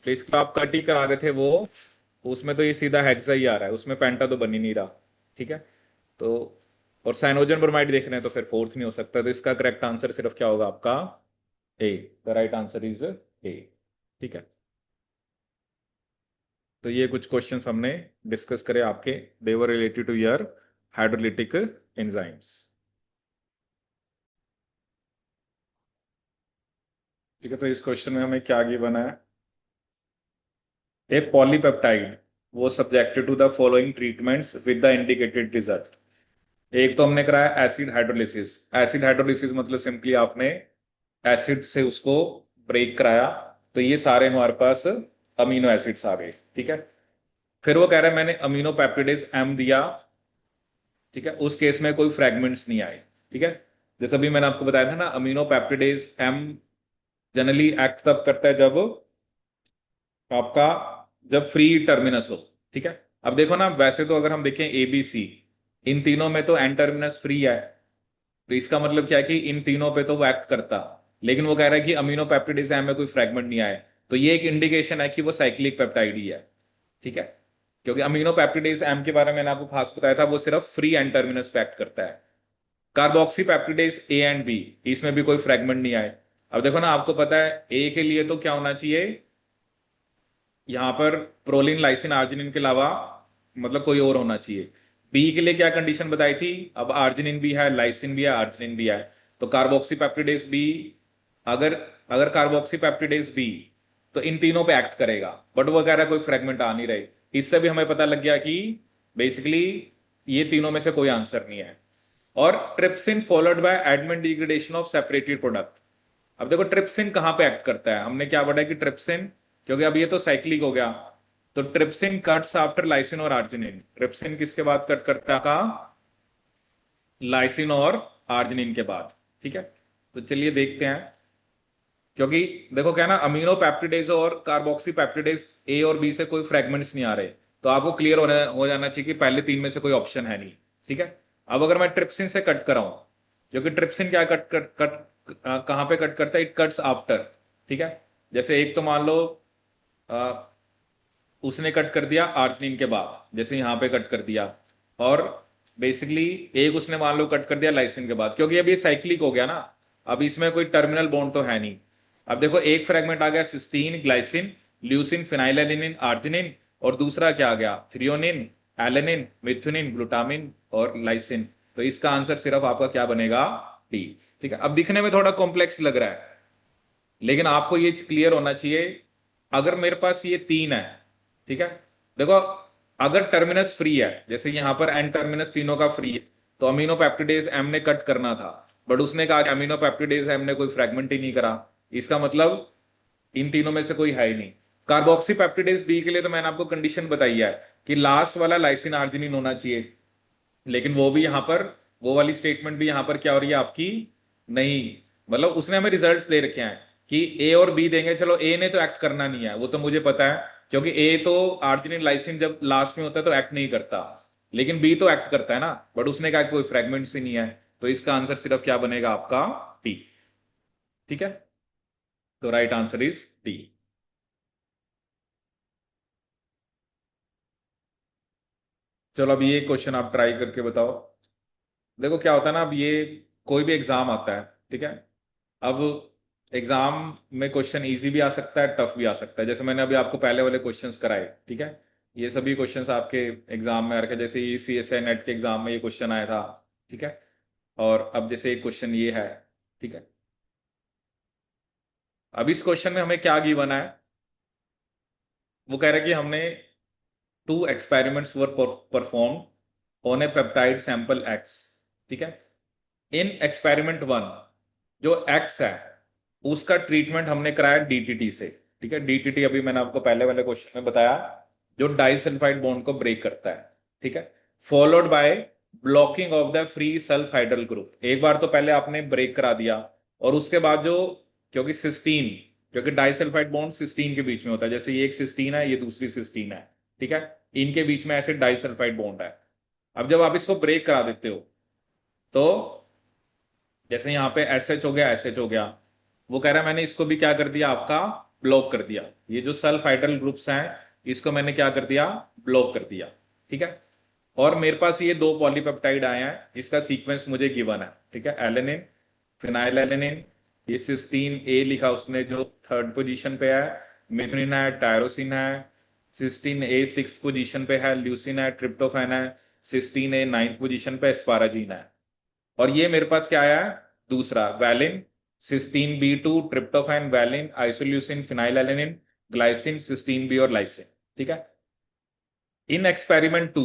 बेसिकली आप कट ही करा रहे थे वो, उसमें तो ये सीधा हेक्सा ही आ रहा है, उसमें पेंटा तो बन ही नहीं रहा, ठीक है। तो और साइनोजन ब्रोमाइड देख रहे हैं तो फिर फोर्थ नहीं हो सकता, तो इसका करेक्ट आंसर सिर्फ क्या होगा आपका, A. The right answer is A, ठीक है। तो ये कुछ क्वेश्चंस हमने डिस्कस करे आपके, they were related to your hydrolytic enzymes, ठीक है। तो इस क्वेश्चन में हमें क्या गिवन है, ए पॉलीपेप्टाइड वो subjected to the following treatments with the indicated result. एक तो हमने कराया एसिड हाइड्रोलिसिस। एसिड हाइड्रोलिसिस मतलब सिंपली आपने एसिड से उसको ब्रेक कराया, तो ये सारे हमारे पास अमीनो एसिड्स आ गए, ठीक है। फिर वो कह रहा है मैंने अमीनो पेप्टिडेज एम दिया, ठीक है, उस केस में कोई फ्रेगमेंट्स नहीं आए, ठीक है। जैसे अभी मैंने आपको बताया था ना, amino peptidase am generally act तब करता है जब आपका, जब फ्री टर्मिनस हो, ठीक है। अब देखो ना, वैसे तो अगर हम देखें ए बी सी, इन तीनों में तो एन टर्मिनस फ्री है, तो इसका मतलब क्या है कि इन तीनों पे तो वो एक्ट करता। लेकिन वो कह रहा है कि अमीनो पेप्टिडेज एम में कोई फ्रेगमेंट नहीं आए, तो ये एक इंडिकेशन है कि वो साइक्लिक पेप्टाइड ही है, ठीक है। क्योंकि अमीनो पेप्टिडेज एम के बारे में मैंने आपको खास बताया था, वो सिर्फ फ्री एन टर्मिनस पे एक्ट करता है। Carboxy peptidase A and B, इसमें भी कोई फ्रेगमेंट नहीं आए। अब देखो ना, आपको पता है ए के लिए तो क्या होना चाहिए, यहां पर प्रोलिन लाइसिन आर्जिनिन के अलावा मतलब कोई और होना चाहिए। बी के लिए क्या कंडीशन बताई थी, अब आर्जिनिन भी है, लाइसिन भी है, आर्जिनिन भी है, तो कार्बोक्सी पेप्टिडेज बी, अगर अगर कार्बोक्सी पेप्टिडेज बी, तो इन तीनों पे एक्ट करेगा। बट वो कह रहा है कोई फ्रेगमेंट आ नहीं रहे, इससे भी हमें पता लग गया कि बेसिकली ये तीनों में से कोई आंसर नहीं है। और trypsin followed by admin degradation of separated product. अब देखो ट्रिप्सिन कहां पे एक्ट करता है, हमने क्या पढ़ा है कि ट्रिप्सिन, क्योंकि अब ये तो साइक्लिक हो गया, तो ट्रिप्सिन कट्स आफ्टर लाइसिन और आर्जिनिन। ट्रिप्सिन किसके बाद कट करता है का, लाइसिन और आर्जिनिन के बाद, ठीक है। तो चलिए देखते हैं, क्योंकि देखो क्या है ना, अमीनो पेप्टिडेज और कार्बोक्सी पेप्टिडेज ए और बी से कोई फ्रेगमेंट्स नहीं आ रहे, तो आपको क्लियर हो जाना चाहिए कि पहले तीन में से कोई ऑप्शन है नहीं, ठीक है। अब अगर मैं ट्रिप्सिन से कट कराऊं, क्योंकि ट्रिप्सिन क्या कट कट कट कहां पे कट करता है, इट कट्स आफ्टर, ठीक है। जैसे एक तो मान लो अ, उसने कट कर दिया आर्जिनिन के बाद, जैसे यहां पे कट कर दिया, और बेसिकली एक उसने मान लो कट कर दिया लाइसिन के बाद, क्योंकि अब ये साइक्लिक हो गया ना, अब इसमें कोई टर्मिनल बॉन्ड तो है नहीं। अब देखो एक फ्रेगमेंट आ गया cysteine, glycine, leucine, phenylalanine, arginine, और दूसरा क्या आ गया, थ्रियोनिन, एलेनिन, मिथुनिन, ग्लूटामिन और लाइसिन। तो इसका आंसर सिर्फ आपका क्या बनेगा, डी। ठीक है, अब दिखने में थोड़ा कॉम्प्लेक्स लग रहा है, लेकिन आपको ये क्लियर होना चाहिए। अगर मेरे पास ये तीन है, ठीक है, देखो, अगर टर्मिनस फ्री है, जैसे यहां पर एन टर्मिनस तीनों का फ्री है, तो अमीनो पेप्टिडेज एम ने कट करना था, बट उसने कहा कि अमीनो पेप्टिडेज एम ने कोई फ्रेगमेंट ही नहीं करा। इसका मतलब इन तीनों में से कोई है ही नहीं। कार्बोक्सी पेप्टिडेज बी के लिए तो मैंने आपको कंडीशन बताई है कि लास्ट वाला लाइसिन आर्जिनिन होना चाहिए, लेकिन वो भी यहां पर, वो वाली स्टेटमेंट भी यहां पर क्या हो रही है आपकी, नहीं। मतलब उसने हमें रिजल्ट्स दे रखे हैं कि ए और बी देंगे, चलो ए ने तो एक्ट करना नहीं है, वो तो मुझे पता है, क्योंकि ए तो आर्जिनिन लाइसिन जब लास्ट में होता है तो एक्ट नहीं करता, लेकिन बी तो एक्ट करता है ना, बट उसने कहा कोई फ्रेगमेंट्स ही नहीं है, तो इसका आंसर सिर्फ क्या बनेगा आपका, टी। ठीक है, तो राइट आंसर इज टी। चलो अब ये क्वेश्चन आप ट्राई करके बताओ। देखो क्या होता है ना, अब ये कोई भी एग्जाम आता है, ठीक है, अब एग्जाम में क्वेश्चन इजी भी आ सकता है, टफ भी आ सकता है। जैसे मैंने अभी आपको पहले वाले क्वेश्चंस कराए, ठीक है, ये सभी क्वेश्चंस आपके एग्जाम में आ रखे, जैसे ये CSI नेट के एग्जाम में ये क्वेश्चन आया था, ठीक है, और अब जैसे एक क्वेश्चन ये है, ठीक है। अब इस क्वेश्चन में हमें क्या गिवन है, वो कह रहा है कि हमने two experiments were perform on a peptide sample X, ठीक है। इन एक्सपेरिमेंट वन, जो एक्स है, उसका ट्रीटमेंट हमने कराया डीटीटी से, ठीक है। डीटीटी अभी मैंने आपको पहले वाले क्वेश्चन में बताया, जो डाइसल्फाइड बॉन्ड को ब्रेक करता है, ठीक है। Followed by blocking of the free sulph hydel group, एक बार तो पहले आपने ब्रेक करा दिया, और उसके बाद जो, क्योंकि सिस्टीन, क्योंकि डाइसल्फाइड बॉन्ड सिस्टीन के बीच में होता है, जैसे ये एक सिस्टीन है, ये दूसरी सिस्टीन है, ठीक है, इनके बीच में ऐसे डाइसल्फाइड बॉन्ड है। अब जब आप इसको ब्रेक करा देते हो, तो जैसे यहाँ पे एसएच हो गया, एसएच हो गया, वो कह रहा है मैंने इसको भी क्या कर दिया आपका, ब्लॉक कर दिया। ये जो सल्फ हाइड्रल ग्रुप्स हैं, इसको मैंने क्या कर दिया, ब्लॉक कर दिया, ठीक है। और मेरे पास ये दो पॉलीपेप्टाइड आए हैं जिसका सीक्वेंस मुझे गिवन है, ठीक है, एलेनिन, फिनाइल एलेनिन, ये सिस्टीन ए लिखा उसने जो थर्ड पोजीशन पे है, मिथुनिन है, टायरोसिन है, सिस्टीन ए सिक्स पोजीशन पे है, ल्यूसिन है, ट्रिप्टोफैन है, सिस्टीन ए नाइन्थ पोजीशन पे, एस्पाराजीन है। और ये मेरे पास क्या आया है, दूसरा valine, cysteine B2, tryptophan, valine, isoleucine, phenylalanine, glycine, cysteine B और लाइसिन, ठीक है। इन एक्सपेरिमेंट टू,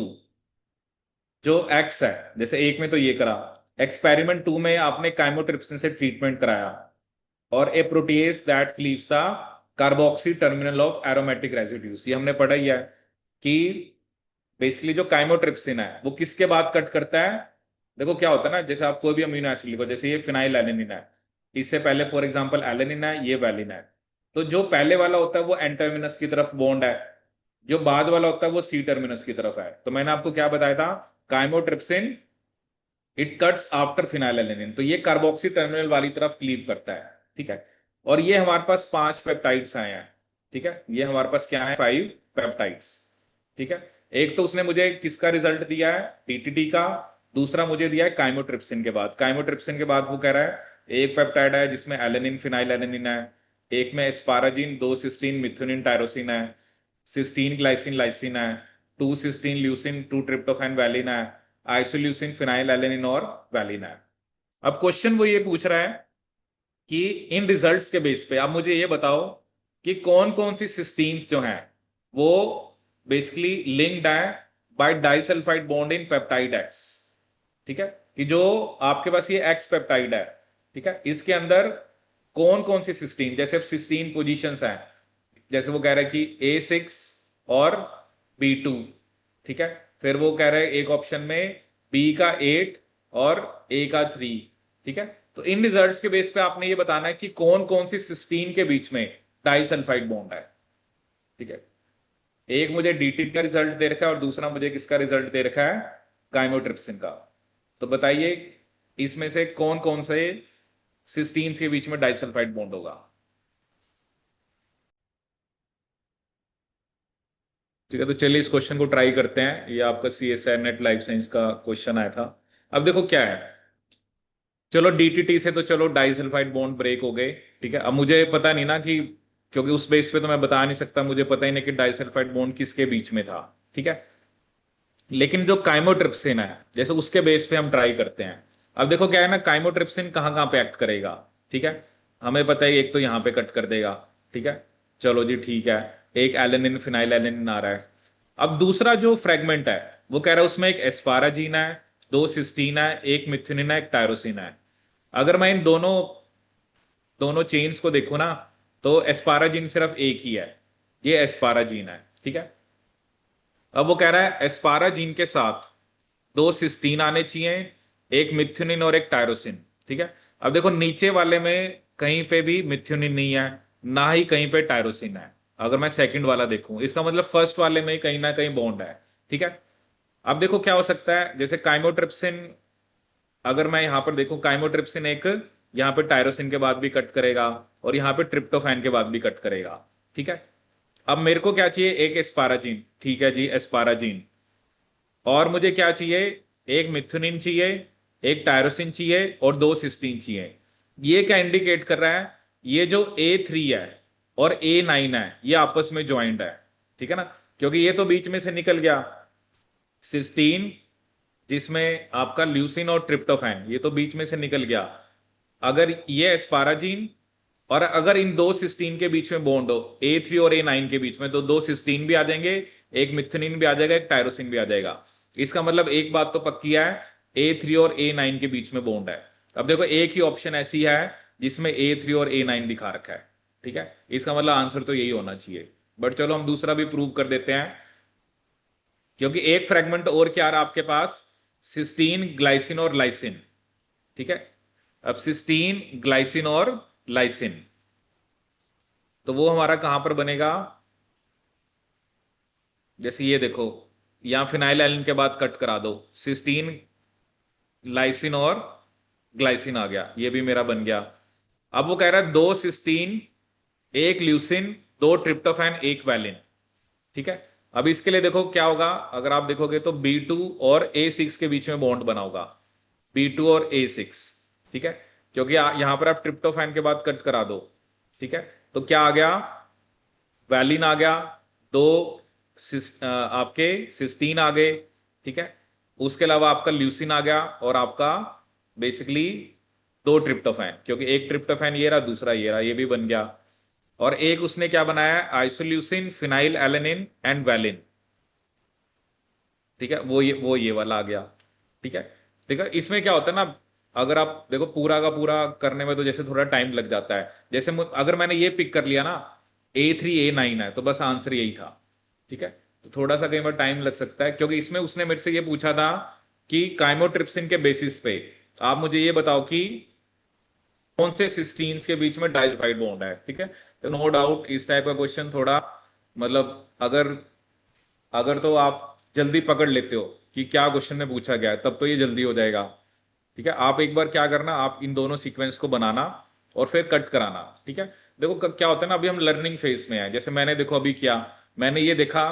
जो एक्स है, जैसे एक में तो ये करा, एक्सपेरिमेंट टू में आपने काइमोट्रिप्सिन से ट्रीटमेंट कराया, और a protease that cleaves the carboxy terminal of aromatic residues, ये हमने पढ़ा ही है कि बेसिकली जो काइमोट्रिप्सिन है वो किसके बाद कट करता है। देखो क्या होता है ना, जैसे आप कोई भी अमीनो एसिड लिखो, जैसे ये फिनाइल एलेनिन है, इससे पहले फॉर एग्जांपल एलेनिन है, ये वैलिन है, तो जो पहले वाला होता है वो एन टर्मिनस की तरफ बॉन्ड है, जो बाद वाला होता है वो सी टर्मिनस की तरफ है। तो मैंने आपको क्या बताया था, chymotrypsin it cuts after phenylalanine, तो ये कार्बोक्सी टर्मिनल वाली तरफ क्लीव करता है, ठीक है। और ये हमारे पास 5 पेप्टाइड्स आए हैं, ठीक है, ये हमारे पास क्या है, 5 पेप्टाइड्स, ठीक है। एक तो उसने मुझे किसका रिजल्ट दिया है, टीटीटी का, दूसरा मुझे दिया है काइमोट्रिप्सिन के बाद। काइमोट्रिप्सिन के बाद वो कह रहा है एक पेप्टाइड है जिसमें एलेनिन फिनाइल एलेनिन है, एक में एस्पाराजिन, दो सिस्टीन मिथुनिन टायरोसिन है, सिस्टीन ग्लाइसिन लाइसिन है, two cysteine leucine, two tryptophan valine है, आइसोल्यूसिन फिनाइल एलेनिन और वैलिन है। अब क्वेश्चन वो ये पूछ रहा है कि इन रिजल्ट्स के बेस पे आप मुझे ये बताओ कि कौन कौन सी सिस्टीन्स जो हैं वो बेसिकली लिंक्ड है by disulphide bond in peptide x, ठीक है, कि जो आपके पास ये एक्स पेप्टाइड है, ठीक है, इसके अंदर कौन कौन सी सिस्टीन, जैसे अब सिस्टीन पोजीशंस हैं, जैसे वो कह रहा है कि A6 और B2, ठीक है, फिर वो कह रहा है एक ऑप्शन में बी का 8 और ए का 3, ठीक है। तो इन रिजल्ट्स के बेस पे आपने ये बताना है कि कौन कौन सी सिस्टीन के बीच में डाइसल्फाइड बॉन्ड है, ठीक है। एक मुझे डीटी का रिजल्ट दे रखा है और दूसरा मुझे किसका रिजल्ट दे रखा है, काइमोट्रिप्सिन का। तो बताइए इसमें से कौन कौन से सिस्टीन्स के बीच में डाइसल्फाइड बॉन्ड होगा। ठीक है, तो चलिए इस क्वेश्चन को ट्राई करते हैं। ये आपका CSI नेट लाइफ साइंस का क्वेश्चन आया था। अब देखो क्या है, चलो डीटीटी से तो चलो डाइसल्फाइड बॉन्ड ब्रेक हो गए, ठीक है। अब मुझे पता नहीं ना कि, क्योंकि उस बेस पे तो मैं बता नहीं सकता, मुझे पता ही नहीं कि डाइसल्फाइड बॉन्ड किसके बीच में था, ठीक है। लेकिन जो काइमोट्रिप्सिन है जैसे उसके बेस पे हम ट्राई करते हैं। अब देखो क्या है ना, काइमोट्रिप्सिन कहाँ कहाँ पे एक्ट करेगा, ठीक है। हमें पता है एक तो यहाँ पे कट कर देगा, ठीक है। चलो जी ठीक है, एक एलेनिन फिनाइल एलेनिन आ रहा है। अब दूसरा जो फ्रेगमेंट है वो कह रहा है उसमें एक एस्पाराजीन है, दो सिस्टीन है, एक मिथ्योनिन है, एक टायरोसिन है। अगर मैं इन दोनों दोनों चेन्स को देखूं ना, तो एस्पाराजीन सिर्फ एक ही है, ये एस्पाराजीन है, ठीक है। अब वो कह रहा है एस्पाराजीन के साथ दो सिस्टीन आने चाहिए, एक मिथ्योनिन और एक टायरोसिन, ठीक है। अब देखो नीचे वाले में कहीं पे भी मिथ्योनिन नहीं है, ना ही कहीं पे टायरोसिन है। अगर मैं सेकंड वाला देखूं इसका मतलब फर्स्ट वाले में कहीं ना कहीं बॉन्ड है, ठीक है। अब देखो क्या हो सकता है, जैसे काइमोट्रिप्सिन, अगर मैं यहां पर देखूं काइमोट्रिप्सिन एक यहां पे टायरोसिन के बाद भी कट करेगा और यहां पे ट्रिप्टोफैन के बाद भी कट करेगा, ठीक है। अब मेरे को क्या चाहिए, एक एस्पाराजीन, ठीक है जी एस्पाराजीन। और मुझे क्या चाहिए, एक मिथुनिन चाहिए, एक टायरोसिन चाहिए और दो सिस्टीन चाहिए। ये क्या इंडिकेट कर रहा है, ये जो A3 है और A9 है ये आपस में ज्वाइंट है, ठीक है ना। क्योंकि ये तो बीच में से निकल गया सिस्टीन, जिसमें आपका ल्यूसिन और ट्रिप्टोफैन ये तो बीच में से निकल गया। अगर ये एस्पाराजीन और अगर इन दो सिस्टीन के बीच में बॉन्ड हो, A3 और A9 के बीच में, तो दो सिस्टीन भी आ जाएंगे, एक मिथुनिन भी आ जाएगा, एक टायरोसिन भी आ जाएगा। इसका मतलब एक बात तो पक्की है, A3 और A9 के बीच में बॉन्ड है। अब देखो एक ही ऑप्शन ऐसी है जिसमें A3 और A9 दिखा रखा है, ठीक है। इसका मतलब आंसर तो यही होना चाहिए। बट चलो हम दूसरा भी प्रूव कर देते हैं, क्योंकि एक फ्रेगमेंट और क्या रहा आपके पास, सिस्टीन ग्लाइसिन और लाइसिन, ठीक है। अब सिस्टीन ग्लाइसिन और लाइसिन, तो वो हमारा कहां पर बनेगा, जैसे ये देखो, यहां फिनाइल एलिन के बाद कट करा दो, सिस्टीन लाइसिन और ग्लाइसिन आ गया, ये भी मेरा बन गया। अब वो कह रहा है दो सिस्टीन, एक ल्यूसिन, दो ट्रिप्टोफैन, एक वैलिन, ठीक है। अब इसके लिए देखो क्या होगा, अगर आप देखोगे तो B2 और A6 के बीच में बॉन्ड बना होगा, B2 और A6, ठीक है। क्योंकि यहां पर आप ट्रिप्टोफैन के बाद कट करा दो, ठीक है। तो क्या आ गया, वैलिन आ गया, दो आपके सिस्टीन आ गए, ठीक है। उसके अलावा आपका ल्यूसिन आ गया और आपका बेसिकली दो ट्रिप्टोफैन, क्योंकि एक ट्रिप्टोफैन ये रहा, दूसरा ये रहा, ये भी बन गया। और एक उसने क्या बनाया, isoleucine phenyl alanine and valine, ठीक है। वो ये वाला आ गया, ठीक है। ठीक है, इसमें क्या होता है ना, अगर आप देखो पूरा का पूरा करने में तो जैसे थोड़ा टाइम लग जाता है। जैसे अगर मैंने ये पिक कर लिया ना, A3 A9 है, तो बस आंसर यही था, ठीक है। तो थोड़ा सा कई बार टाइम लग सकता है, क्योंकि इसमें उसने मेरे से ये पूछा था कि काइमोट्रिप्सिन के बेसिस पे आप मुझे ये बताओ कि कौन से सिस्टीन्स के बीच में डाइसल्फाइड बॉन्ड है, ठीक है। तो नो डाउट इस टाइप का क्वेश्चन थोड़ा, मतलब अगर अगर तो आप जल्दी पकड़ लेते हो कि क्या क्वेश्चन में पूछा गया है, तब तो ये जल्दी हो जाएगा, ठीक है। आप एक बार क्या करना, आप इन दोनों सीक्वेंस को बनाना और फिर कट कराना, ठीक है। देखो क्या होता है ना, अभी हम लर्निंग फेज में है, जैसे मैंने देखो अभी किया, मैंने ये देखा,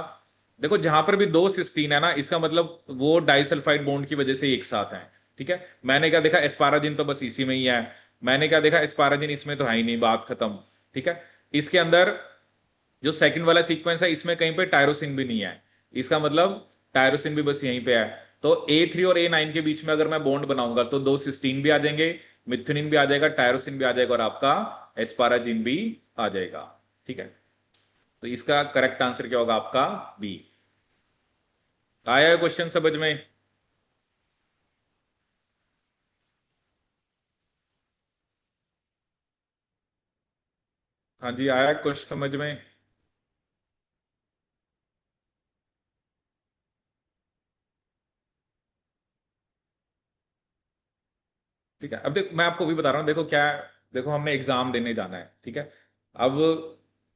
देखो जहां पर भी दो सिस्टीन है ना, इसका मतलब वो डाइसल्फाइड बॉन्ड की वजह से एक साथ है, ठीक है। मैंने क्या देखा, एस्पाराजिन तो बस इसी में ही है। मैंने क्या देखा, एस्पाराजिन इसमें तो है ही नहीं, बात खत्म, ठीक है। इसके अंदर जो सेकंड वाला सीक्वेंस है इसमें कहीं पे टायरोसिन भी नहीं है, इसका मतलब टायरोसिन भी बस यहीं पे है। तो A3 और A9 के बीच में अगर मैं बॉन्ड बनाऊंगा तो दो सिस्टीन भी आ जाएंगे, मिथुनिन भी आ जाएगा, टायरोसिन भी आ जाएगा और आपका एस्पाराजिन भी आ जाएगा, ठीक है। तो इसका करेक्ट आंसर क्या होगा आपका बी। आया क्वेश्चन समझ में? हाँ जी, आया क्वेश्चन समझ में? ठीक है, अब देख मैं आपको भी बता रहा हूँ, देखो क्या है, देखो हमने एग्जाम देने जाना है, ठीक है। अब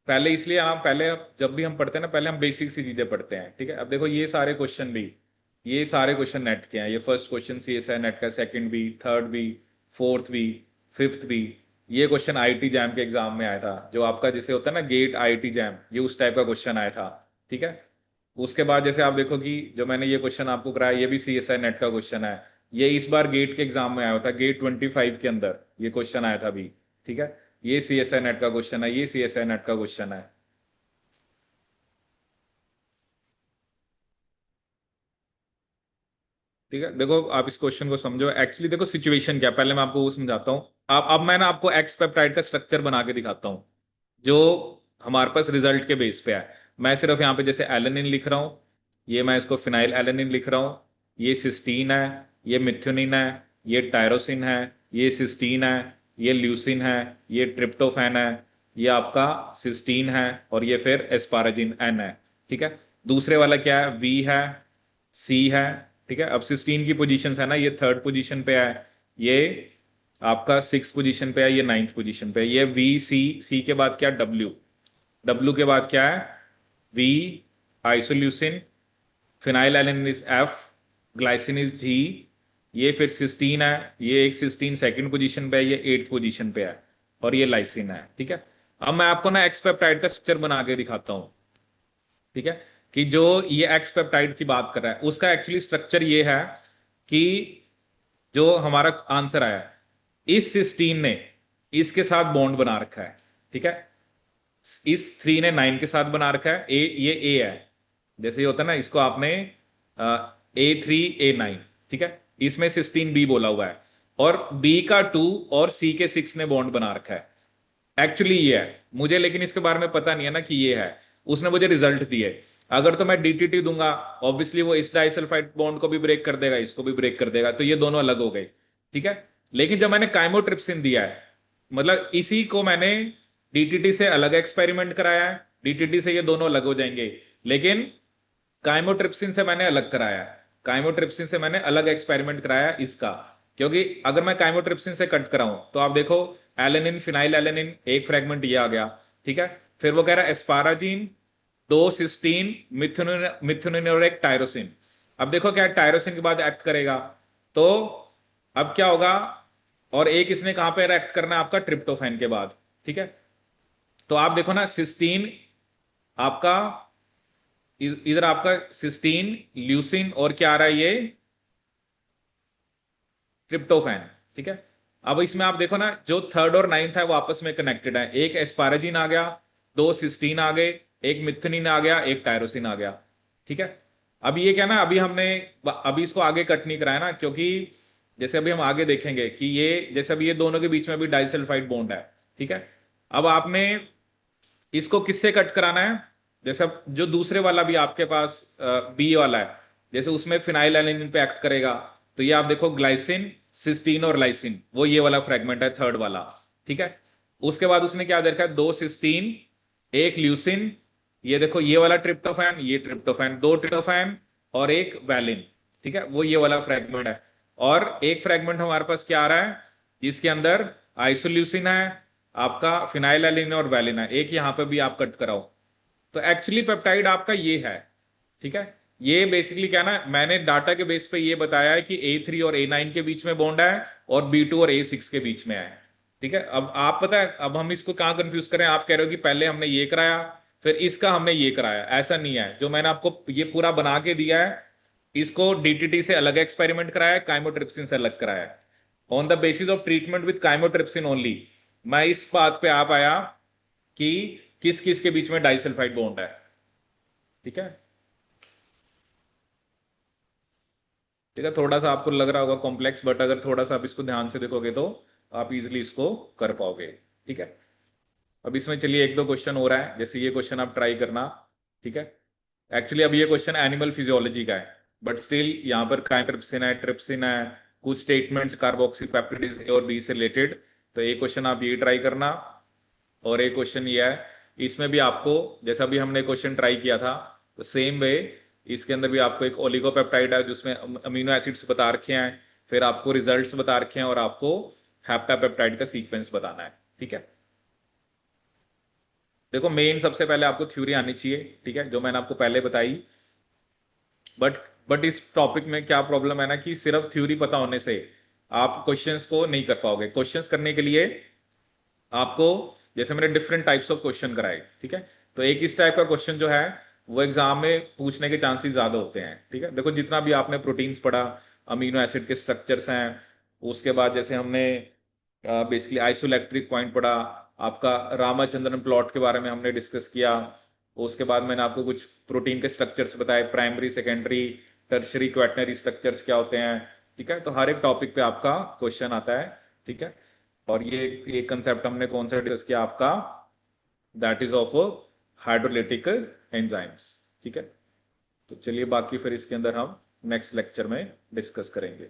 पहले इसलिए हम पहले जब भी हम पढ़ते हैं ना, पहले हम बेसिक सी चीजें पढ़ते हैं, ठीक है। अब देखो ये सारे क्वेश्चन भी, ये सारे क्वेश्चन नेट के हैं, ये फर्स्ट क्वेश्चन CSI नेट का, सेकंड भी, थर्ड भी, फोर्थ भी, फिफ्थ भी। ये क्वेश्चन IIT जैम के एग्जाम में आया था, जो आपका जैसे होता है ना गेट IIT जैम, ये उस टाइप का क्वेश्चन आया था, ठीक है। उसके बाद जैसे आप देखो कि जो मैंने ये क्वेश्चन आपको कराया, ये भी CSI नेट का क्वेश्चन है। ये इस बार गेट के एग्जाम में आया था, गेट 25 के अंदर ये क्वेश्चन आया था अभी, ठीक है। ये CSI नेट का क्वेश्चन है, ये CSI नेट का क्वेश्चन है। ठीक है, देखो आप इस क्वेश्चन को समझो। एक्चुअली देखो सिचुएशन क्या है, पहले मैं आपको वो समझाता हूँ। आप अब मैं ना आपको एक्स पेप्टाइड का स्ट्रक्चर बना के दिखाता हूँ जो हमारे पास रिजल्ट के बेस पे है। मैं सिर्फ यहाँ पे जैसे एलेनिन लिख रहा हूँ, ये मैं इसको फिनाइल एलेनिन लिख रहा हूँ, ये सिस्टीन है, ये मिथ्योनिन है, ये टायरोसिन है, ये सिस्टीन है, ये ल्यूसिन है, ये ट्रिप्टोफैन है, ये आपका सिस्टीन है, और ये फिर एस्पाराजिन एन है। ठीक है, दूसरे वाला क्या है, वी है, सी है। ठीक है, अब सिस्टीन की पोजीशन है ना, ये थर्ड पोजीशन पे है, ये आपका सिक्स पोजीशन पे है, ये नाइन्थ पोजीशन पे है। ये वी सी, सी के बाद क्या, डब्ल्यू, डब्ल्यू के बाद क्या है, V, isoleucine, phenylalanine is F, glycine is G, ये फिर सिस्टीन है, ये एक सिस्टीन सेकंड पोजीशन पे है, ये एट्थ पोजीशन पे है, और ये लाइसिन है। ठीक है, अब मैं आपको ना एक्स पेप्टाइड का स्ट्रक्चर बना के दिखाता हूं। ठीक है, कि जो ये एक्स पेप्टाइड की बात कर रहा है उसका एक्चुअली स्ट्रक्चर ये है कि जो हमारा आंसर आया है, इस सिस्टीन ने इसके साथ बॉन्ड बना रखा है। ठीक है, इस थ्री ने नाइन के साथ बना रखा है, ए, ये ए है, जैसे ये होता है ना, इसको आपने A3 A9। ठीक है, इसमें सिस्टीन बी बोला हुआ है, और बी का टू और सी के सिक्स ने बॉन्ड बना रखा है। एक्चुअली ये है, मुझे लेकिन इसके बारे में पता नहीं है ना कि ये है, उसने मुझे रिजल्ट दिए। अगर तो मैं डीटीटी दूंगा, ऑब्वियसली वो इस डाइसल्फाइड बॉन्ड को भी ब्रेक कर देगा, इसको भी ब्रेक कर देगा, तो ये दोनों अलग हो गए। ठीक है, लेकिन जब मैंने काइमोट्रिप्सिन दिया है, मतलब इसी को मैंने डीटीटी से अलग एक्सपेरिमेंट कराया है, डीटीटी से ये दोनों अलग हो जाएंगे, लेकिन काइमोट्रिप्सिन से मैंने अलग कराया है, काइमोट्रिप्सिन से मैंने अलग एक्सपेरिमेंट कराया इसका। क्योंकि अगर मैं काइमोट्रिप्सिन से कट कराऊं तो आप देखो, एलेनिन फिनाइल एलेनिन एक फ्रेगमेंट ये आ गया। ठीक है, फिर वो कह रहा है एस्पाराजीन, दो सिस्टीन, मिथुनिन, मिथुनिन और एक टायरोसिन। अब देखो क्या टायरोसिन के बाद एक्ट करेगा, तो अब क्या होगा, और एक इसने कहां पे एक्ट करना है, आपका ट्रिप्टोफैन के बाद। ठीक है, तो आप देखो ना, सिस्टीन आपका इधर आपका सिस्टीन, ल्यूसिन, और क्या आ रहा है, ये ट्रिप्टोफैन। ठीक है, अब इसमें आप देखो ना, जो थर्ड और नाइन्थ है वो आपस में कनेक्टेड है, एक एस्पाराजिन आ गया, दो सिस्टीन आ गए, एक मिथनिन आ गया, एक टायरोसिन आ गया। ठीक है, अब ये क्या ना, अभी हमने अभी इसको आगे कट नहीं कराया ना, क्योंकि जैसे अभी हम आगे देखेंगे कि ये जैसे अभी ये दोनों के बीच में भी डाइसल्फाइड बॉन्ड है। ठीक है, अब आपने इसको किससे कट कराना है, जैसे अब जो दूसरे वाला भी आपके पास बी वाला है, जैसे उसमें फिनाइल एलानिन पे एक्ट करेगा, तो ये आप देखो ग्लाइसिन, सिस्टीन और लाइसिन, वो ये वाला फ्रेगमेंट है थर्ड वाला। ठीक है, उसके बाद उसने क्या देखा है, दो सिस्टीन, एक ल्यूसिन, ये देखो ये वाला ट्रिप्टोफैन, ये ट्रिप्टोफैन, दो ट्रिप्टोफैन और एक वैलिन। ठीक है, वो ये वाला फ्रेगमेंट है, और एक फ्रेगमेंट हमारे पास क्या आ रहा है, जिसके अंदर आइसोल्यूसिन है, आपका फिनाइल एलिन और वैलिन है, एक यहां पे भी आप कट कराओ। तो एक्चुअली पेप्टाइड आपका ये है। ठीक है, ये बेसिकली क्या ना, मैंने डाटा के बेस पे ये बताया है कि A3 और A9 के बीच में बॉन्ड है, और B2 और A6 के बीच में है। ठीक है, अब आप पता है अब हम इसको कहां कंफ्यूज करें, आप कह रहे हो कि पहले हमने ये कराया फिर इसका हमने ये कराया, ऐसा नहीं है। जो मैंने आपको ये पूरा बना के दिया है, इसको डीटीटी से अलग एक्सपेरिमेंट कराया है, काइमोट्रिप्सिन से अलग कराया है, on the basis of treatment with chymotrypsin only. मैं इस बात पे आ पाया कि किस किस के बीच में डाइसल्फाइड बॉन्ड है। ठीक है, ठीक है, थोड़ा सा आपको लग रहा होगा कॉम्प्लेक्स, बट अगर थोड़ा सा आप इसको ध्यान से देखोगे तो आप इजिली इसको कर पाओगे। ठीक है, अब इसमें चलिए एक दो क्वेश्चन हो रहा है, जैसे ये क्वेश्चन आप ट्राई करना। ठीक है, एक्चुअली अब ये क्वेश्चन एनिमल फिजियोलॉजी का है, बट स्टिल यहाँ पर काइमोट्रिप्सिन है, ट्रिप्सिन है, कुछ स्टेटमेंट्स कार्बोक्सीपेप्टिडेज ए और बी से रिलेटेड, तो एक क्वेश्चन आप ये ट्राई करना। और एक क्वेश्चन ये है, इसमें भी आपको जैसा भी हमने क्वेश्चन ट्राई किया था, तो सेम वे इसके अंदर भी आपको एक ओलिगोपेप्टाइड है जिसमें अमीनो एसिड्स बता रखे हैं, फिर आपको रिजल्ट्स बता रखे हैं, और आपको हैप्टापेप्टाइड का सीक्वेंस बताना है। ठीक है, देखो मेन सबसे पहले आपको थ्योरी आनी चाहिए, ठीक है, जो मैंने आपको पहले बताई। बट बट इस टॉपिक में क्या प्रॉब्लम है ना, कि सिर्फ थ्योरी पता होने से आप क्वेश्चंस को नहीं कर पाओगे। क्वेश्चंस करने के लिए आपको, जैसे मैंने डिफरेंट टाइप्स ऑफ क्वेश्चन कराए, ठीक है, तो एक इस टाइप का क्वेश्चन जो है वो एग्जाम में पूछने के चांसेस ज्यादा होते हैं। ठीक है, देखो जितना भी आपने प्रोटीन्स पढ़ा, अमीनो एसिड के स्ट्रक्चर्स हैं, उसके बाद जैसे हमने बेसिकली आइसोइलेक्ट्रिक पॉइंट पढ़ा, आपका रामाचंद्रन प्लॉट के बारे में हमने डिस्कस किया, उसके बाद मैंने आपको कुछ प्रोटीन के स्ट्रक्चर्स बताए, प्राइमरी, सेकेंडरी, टर्शरी क्वैटनरी स्ट्रक्चर्स क्या होते हैं, ठीक है। तो हर एक टॉपिक पे आपका क्वेश्चन आता है, ठीक है। और ये कंसेप्ट हमने कौन सा डिस्कस किया आपका, that is of hydrolytic enzymes, ठीक है। तो चलिए बाकी फिर इसके अंदर हम नेक्स्ट लेक्चर में डिस्कस करेंगे।